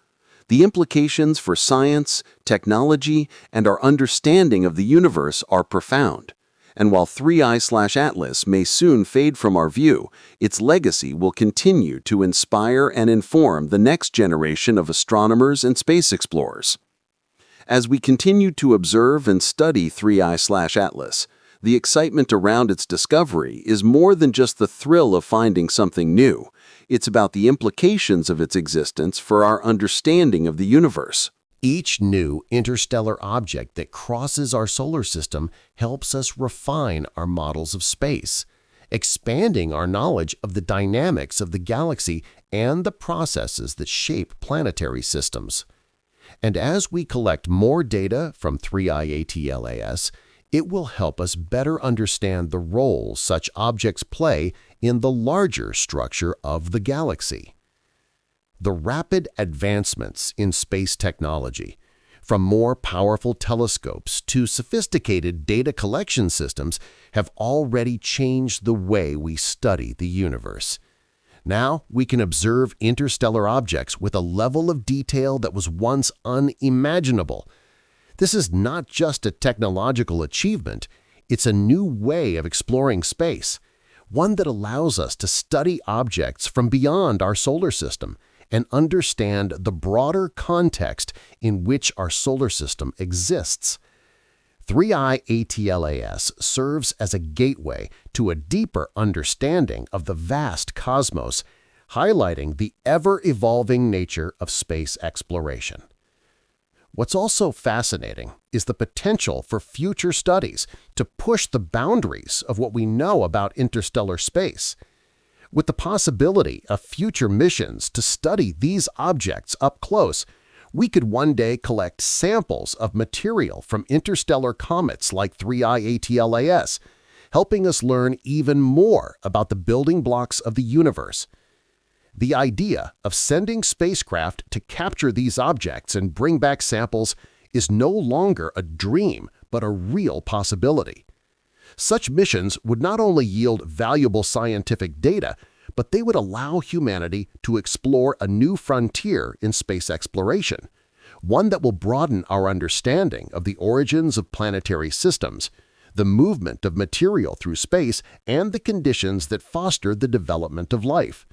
Speaker 3: The implications for science, technology, and our understanding of the universe are profound. And while 3I/Atlas may soon fade from our view, its legacy will continue to inspire and inform the next generation of astronomers and space explorers. As we continue to observe and study 3I/Atlas, the excitement around its discovery is more than just the thrill of finding something new. It's about the implications of its existence for our understanding of the universe.
Speaker 5: Each new interstellar object that crosses our solar system helps us refine our models of space, expanding our knowledge of the dynamics of the galaxy and the processes that shape planetary systems. And as we collect more data from 3I/ATLAS, it will help us better understand the role such objects play in the larger structure of the galaxy. The rapid advancements in space technology, from more powerful telescopes to sophisticated data collection systems, have already changed the way we study the universe. Now we can observe interstellar objects with a level of detail that was once unimaginable. This is not just a technological achievement, it's a new way of exploring space, one that allows us to study objects from beyond our solar system and understand the broader context in which our solar system exists. 3I/ATLAS serves as a gateway to a deeper understanding of the vast cosmos, highlighting the ever-evolving nature of space exploration. What's also fascinating is the potential for future studies to push the boundaries of what we know about interstellar space. With the possibility of future missions to study these objects up close, we could one day collect samples of material from interstellar comets like 3I/ATLAS, helping us learn even more about the building blocks of the universe. The idea of sending spacecraft to capture these objects and bring back samples is no longer a dream, but a real possibility. Such missions would not only yield valuable scientific data, but they would allow humanity to explore a new frontier in space exploration, one that will broaden our understanding of the origins of planetary systems, the movement of material through space, and the conditions that foster the development of life.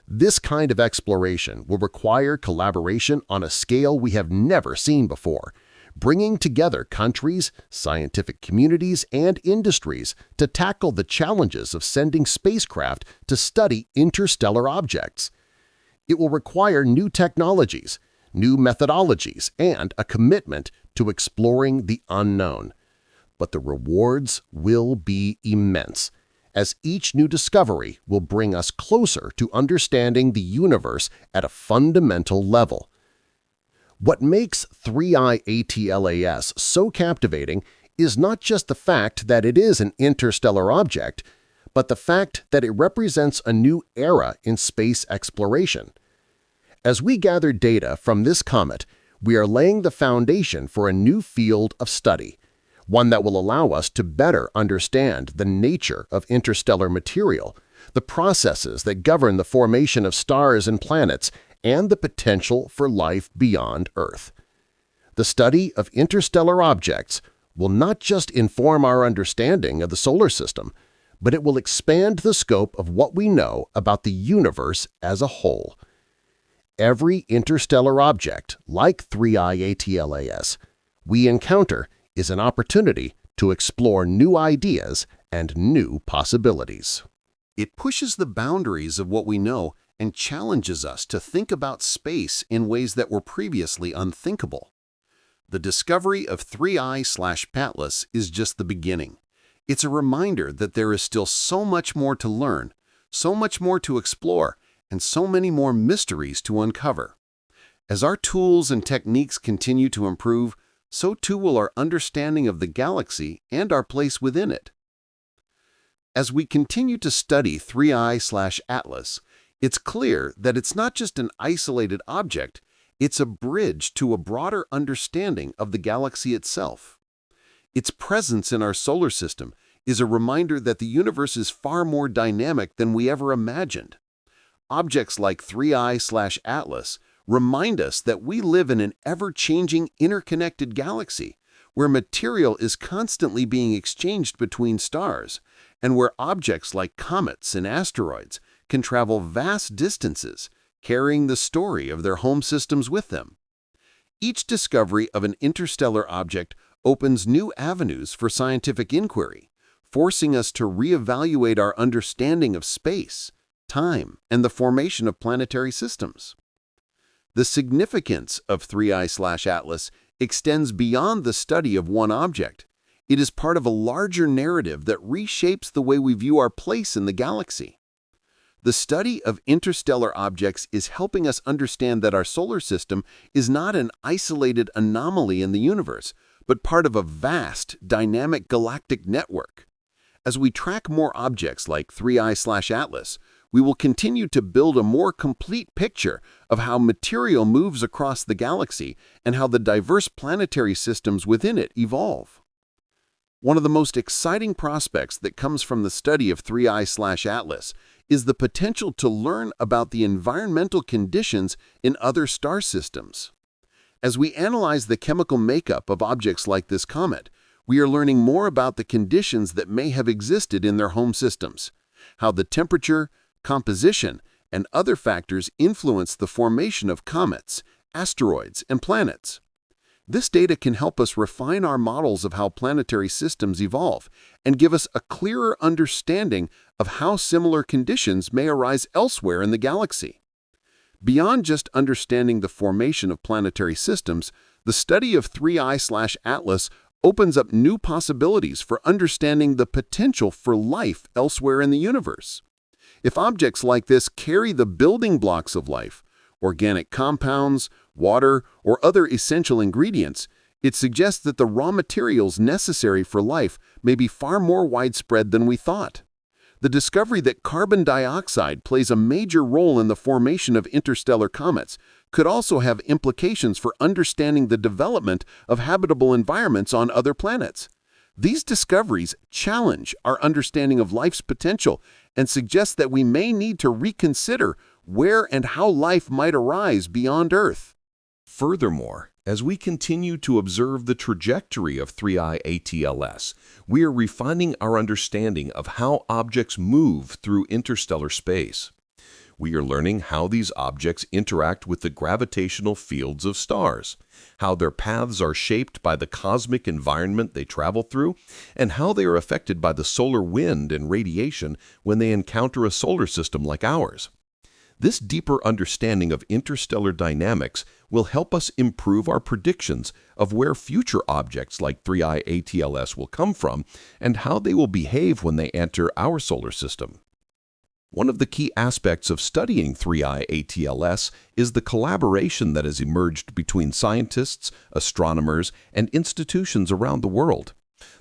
Speaker 5: This kind of exploration will require collaboration on a scale we have never seen before, bringing together countries, scientific communities, and industries to tackle the challenges of sending spacecraft to study interstellar objects. It will require new technologies, new methodologies, and a commitment to exploring the unknown. But the rewards will be immense, as each new discovery will bring us closer to understanding the universe at a fundamental level. What makes 3I/ATLAS so captivating is not just the fact that it is an interstellar object, but the fact that it represents a new era in space exploration. As we gather data from this comet, we are laying the foundation for a new field of study, one that will allow us to better understand the nature of interstellar material, the processes that govern the formation of stars and planets, and the potential for life beyond Earth. The study of interstellar objects will not just inform our understanding of the solar system, but it will expand the scope of what we know about the universe as a whole. Every interstellar object, like 3I-ATLAS, we encounter is an opportunity to explore new ideas and new possibilities.
Speaker 1: It pushes the boundaries of what we know and challenges us to think about space in ways that were previously unthinkable. The discovery of 3I/Patlas is just the beginning. It's a reminder that there is still so much more to learn, so much more to explore, and so many more mysteries to uncover. As our tools and techniques continue to improve, so too will our understanding of the galaxy and our place within it. As we continue to study 3I/Atlas, it's clear that it's not just an isolated object, it's a bridge to a broader understanding of the galaxy itself. Its presence in our solar system is a reminder that the universe is far more dynamic than we ever imagined. Objects like 3I/Atlas remind us that we live in an ever-changing, interconnected galaxy, where material is constantly being exchanged between stars, and where objects like comets and asteroids can travel vast distances, carrying the story of their home systems with them. Each discovery of an interstellar object opens new avenues for scientific inquiry, forcing us to reevaluate our understanding of space, time, and the formation of planetary systems. The significance of 3I/Atlas extends beyond the study of one object. It is part of a larger narrative that reshapes the way we view our place in the galaxy. The study of interstellar objects is helping us understand that our solar system is not an isolated anomaly in the universe, but part of a vast, dynamic galactic network. As we track more objects like 3I/Atlas, we will continue to build a more complete picture of how material moves across the galaxy and how the diverse planetary systems within it evolve. One of the most exciting prospects that comes from the study of 3I/Atlas is the potential to learn about the environmental conditions in other star systems. As we analyze the chemical makeup of objects like this comet, we are learning more about the conditions that may have existed in their home systems, how the temperature, composition, and other factors influence the formation of comets, asteroids, and planets. This data can help us refine our models of how planetary systems evolve and give us a clearer understanding of how similar conditions may arise elsewhere in the galaxy. Beyond just understanding the formation of planetary systems, the study of 3I/Atlas opens up new possibilities for understanding the potential for life elsewhere in the universe. If objects like this carry the building blocks of life, organic compounds, water, or other essential ingredients, it suggests that the raw materials necessary for life may be far more widespread than we thought. The discovery that carbon dioxide plays a major role in the formation of interstellar comets could also have implications for understanding the development of habitable environments on other planets. These discoveries challenge our understanding of life's potential and suggest that we may need to reconsider where and how life might arise beyond Earth.
Speaker 2: Furthermore, as we continue to observe the trajectory of 3I/ATLS, we are refining our understanding of how objects move through interstellar space. We are learning how these objects interact with the gravitational fields of stars, how their paths are shaped by the cosmic environment they travel through, and how they are affected by the solar wind and radiation when they encounter a solar system like ours. This deeper understanding of interstellar dynamics will help us improve our predictions of where future objects like 3I/ATLS will come from and how they will behave when they enter our solar system. One of the key aspects of studying 3I/ATLS is the collaboration that has emerged between scientists, astronomers, and institutions around the world.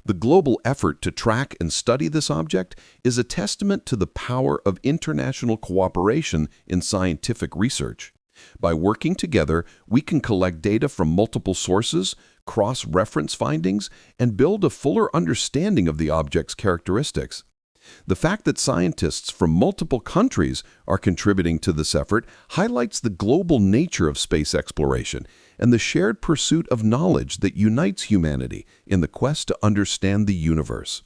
Speaker 2: The global effort to track and study this object is a testament to the power of international cooperation in scientific research. By working together, we can collect data from multiple sources, cross-reference findings, and build a fuller understanding of the object's characteristics. The fact that scientists from multiple countries are contributing to this effort highlights the global nature of space exploration and the shared pursuit of knowledge that unites humanity in the quest to understand the universe.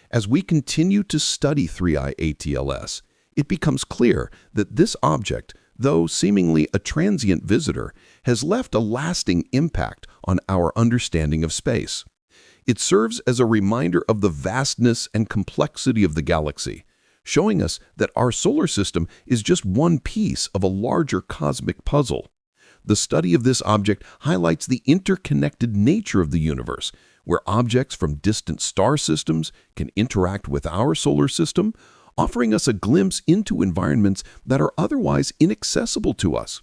Speaker 2: As we continue to study 3I/ATLS, it becomes clear that this object,
Speaker 6: though seemingly a transient visitor, has left a lasting impact on our understanding of space. It serves as a reminder of the vastness and complexity of the galaxy, showing us that our solar system is just one piece of a larger cosmic puzzle. The study of this object highlights the interconnected nature of the universe, where objects from distant star systems can interact with our solar system, offering us a glimpse into environments that are otherwise inaccessible to us.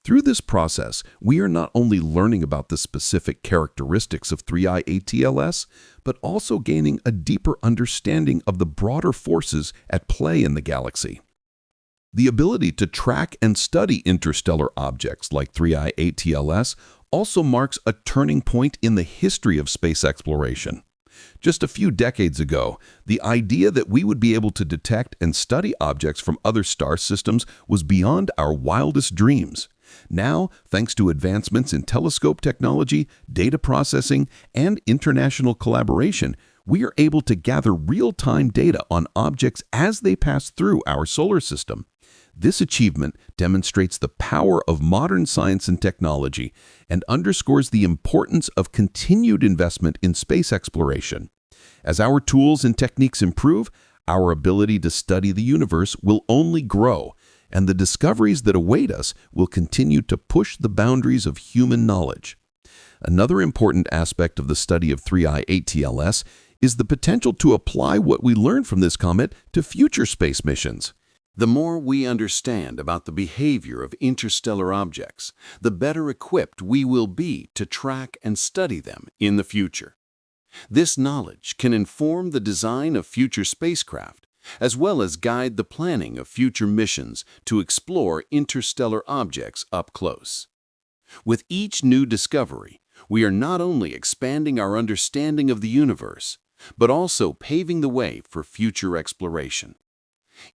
Speaker 6: Through this process, we are not only learning about the specific characteristics of 3I ATLS, but also gaining a deeper understanding of the broader forces at play in the galaxy. The ability to track and study interstellar objects like 3I ATLS also marks a turning point in the history of space exploration. Just a few decades ago, the idea that we would be able to detect and study objects from other star systems was beyond our wildest dreams. Now, thanks to advancements in telescope technology, data processing, and international collaboration, we are able to gather real-time data on objects as they pass through our solar system. This achievement demonstrates the power of modern science and technology and underscores the importance of continued investment in space exploration. As our tools and techniques improve, our ability to study the universe will only grow, and the discoveries that await us will continue to push the boundaries of human knowledge. Another important aspect of the study of 3I ATLS is the potential to apply what we learn from this comet to future space missions.
Speaker 3: The more we understand about the behavior of interstellar objects, the better equipped we will be to track and study them in the future. This knowledge can inform the design of future spacecraft, as well as guide the planning of future missions to explore interstellar objects up close. With each new discovery, we are not only expanding our understanding of the universe, but also paving the way for future exploration.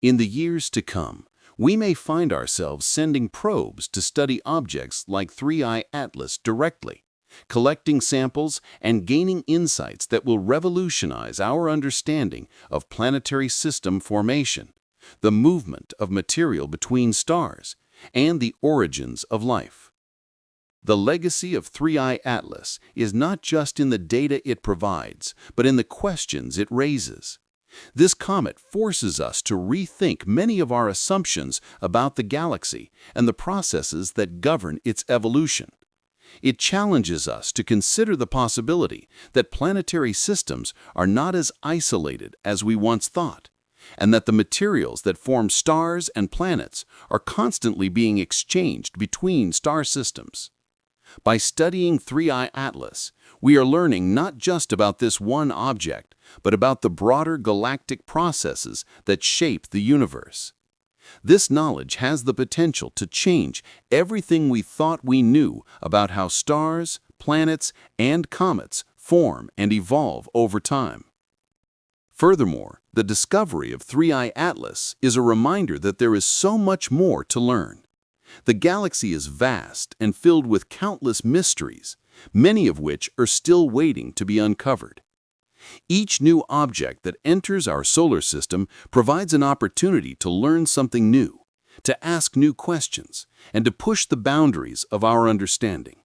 Speaker 3: In the years to come, we may find ourselves sending probes to study objects like 3I Atlas directly, collecting samples and gaining insights that will revolutionize our understanding of planetary system formation, the movement of material between stars, and the origins of life. The legacy of 3I Atlas is not just in the data it provides, but in the questions it raises. This comet forces us to rethink many of our assumptions about the galaxy and the processes that govern its evolution. It challenges us to consider the possibility that planetary systems are not as isolated as we once thought, and that the materials that form stars and planets are constantly being exchanged between star systems. By studying 3I Atlas, we are learning not just about this one object, but about the broader galactic processes that shape the universe. This knowledge has the potential to change everything we thought we knew about how stars, planets, and comets form and evolve over time. Furthermore, the discovery of 3I Atlas is a reminder that there is so much more to learn. The galaxy is vast and filled with countless mysteries, many of which are still waiting to be uncovered. Each new object that enters our solar system provides an opportunity to learn something new, to ask new questions, and to push the boundaries of our understanding.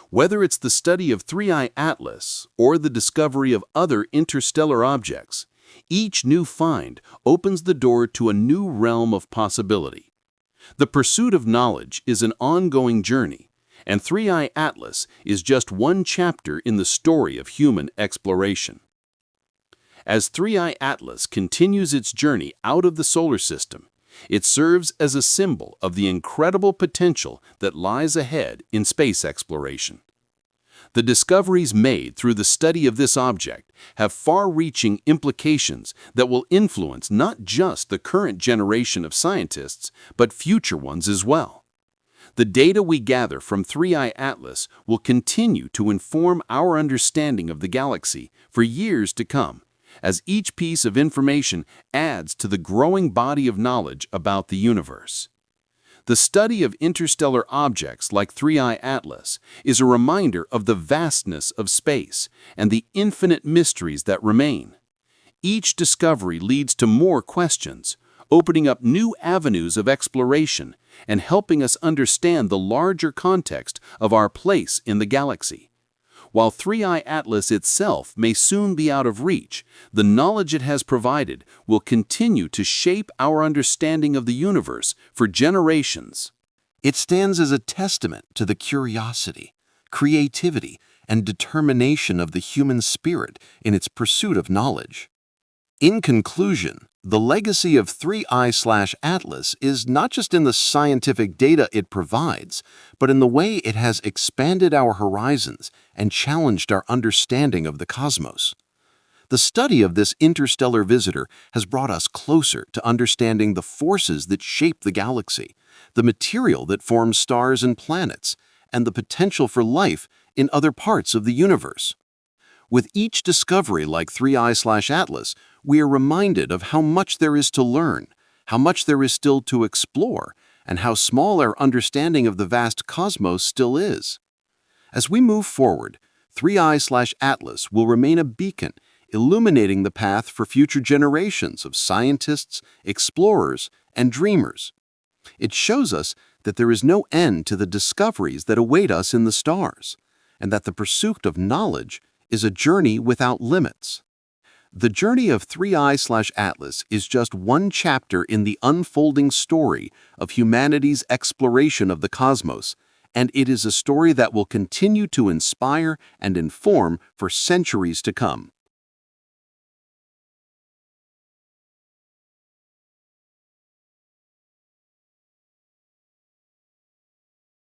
Speaker 3: Whether it's the study of 3I Atlas or the discovery of other interstellar objects, each new find opens the door to a new realm of possibility. The pursuit of knowledge is an ongoing journey, and 3I Atlas is just one chapter in the story of human exploration. As 3I Atlas continues its journey out of the solar system, it serves as a symbol of the incredible potential that lies ahead in space exploration. The discoveries made through the study of this object have far-reaching implications that will influence not just the current generation of scientists, but future ones as well. The data we gather from 3I Atlas will continue to inform our understanding of the galaxy for years to come, as each piece of information adds to the growing body of knowledge about the universe. The study of interstellar objects like 3I Atlas is a reminder of the vastness of space and the infinite mysteries that remain. Each discovery leads to more questions,
Speaker 4: opening up new avenues of exploration and helping us understand the larger context of our place in the galaxy. While 3i Atlas itself may soon be out of reach, the knowledge it has provided will continue to shape our understanding of the universe for generations.
Speaker 3: It stands as a testament to the curiosity, creativity, and determination of the human spirit in its pursuit of knowledge. In conclusion, the legacy of 3i/Atlas is not just in the scientific data it provides, but in the way it has expanded our horizons and challenged our understanding of the cosmos. The study of this interstellar visitor has brought us closer to understanding the forces that shape the galaxy, the material that forms stars and planets, and the potential for life in other parts of the universe. With each discovery like 3i/Atlas, we are reminded of how much there is to learn, how much there is still to explore, and how small our understanding of the vast cosmos still is. As we move forward, 3i/Atlas will remain a beacon, illuminating the path for future generations of scientists, explorers, and dreamers. It shows us that there is no end to the discoveries that await us in the stars, and that the pursuit of knowledge is a journey without limits. The journey of 3i/Atlas is just one chapter in the unfolding story of humanity's exploration of the cosmos, and it is a story that will continue to inspire and inform for centuries to come.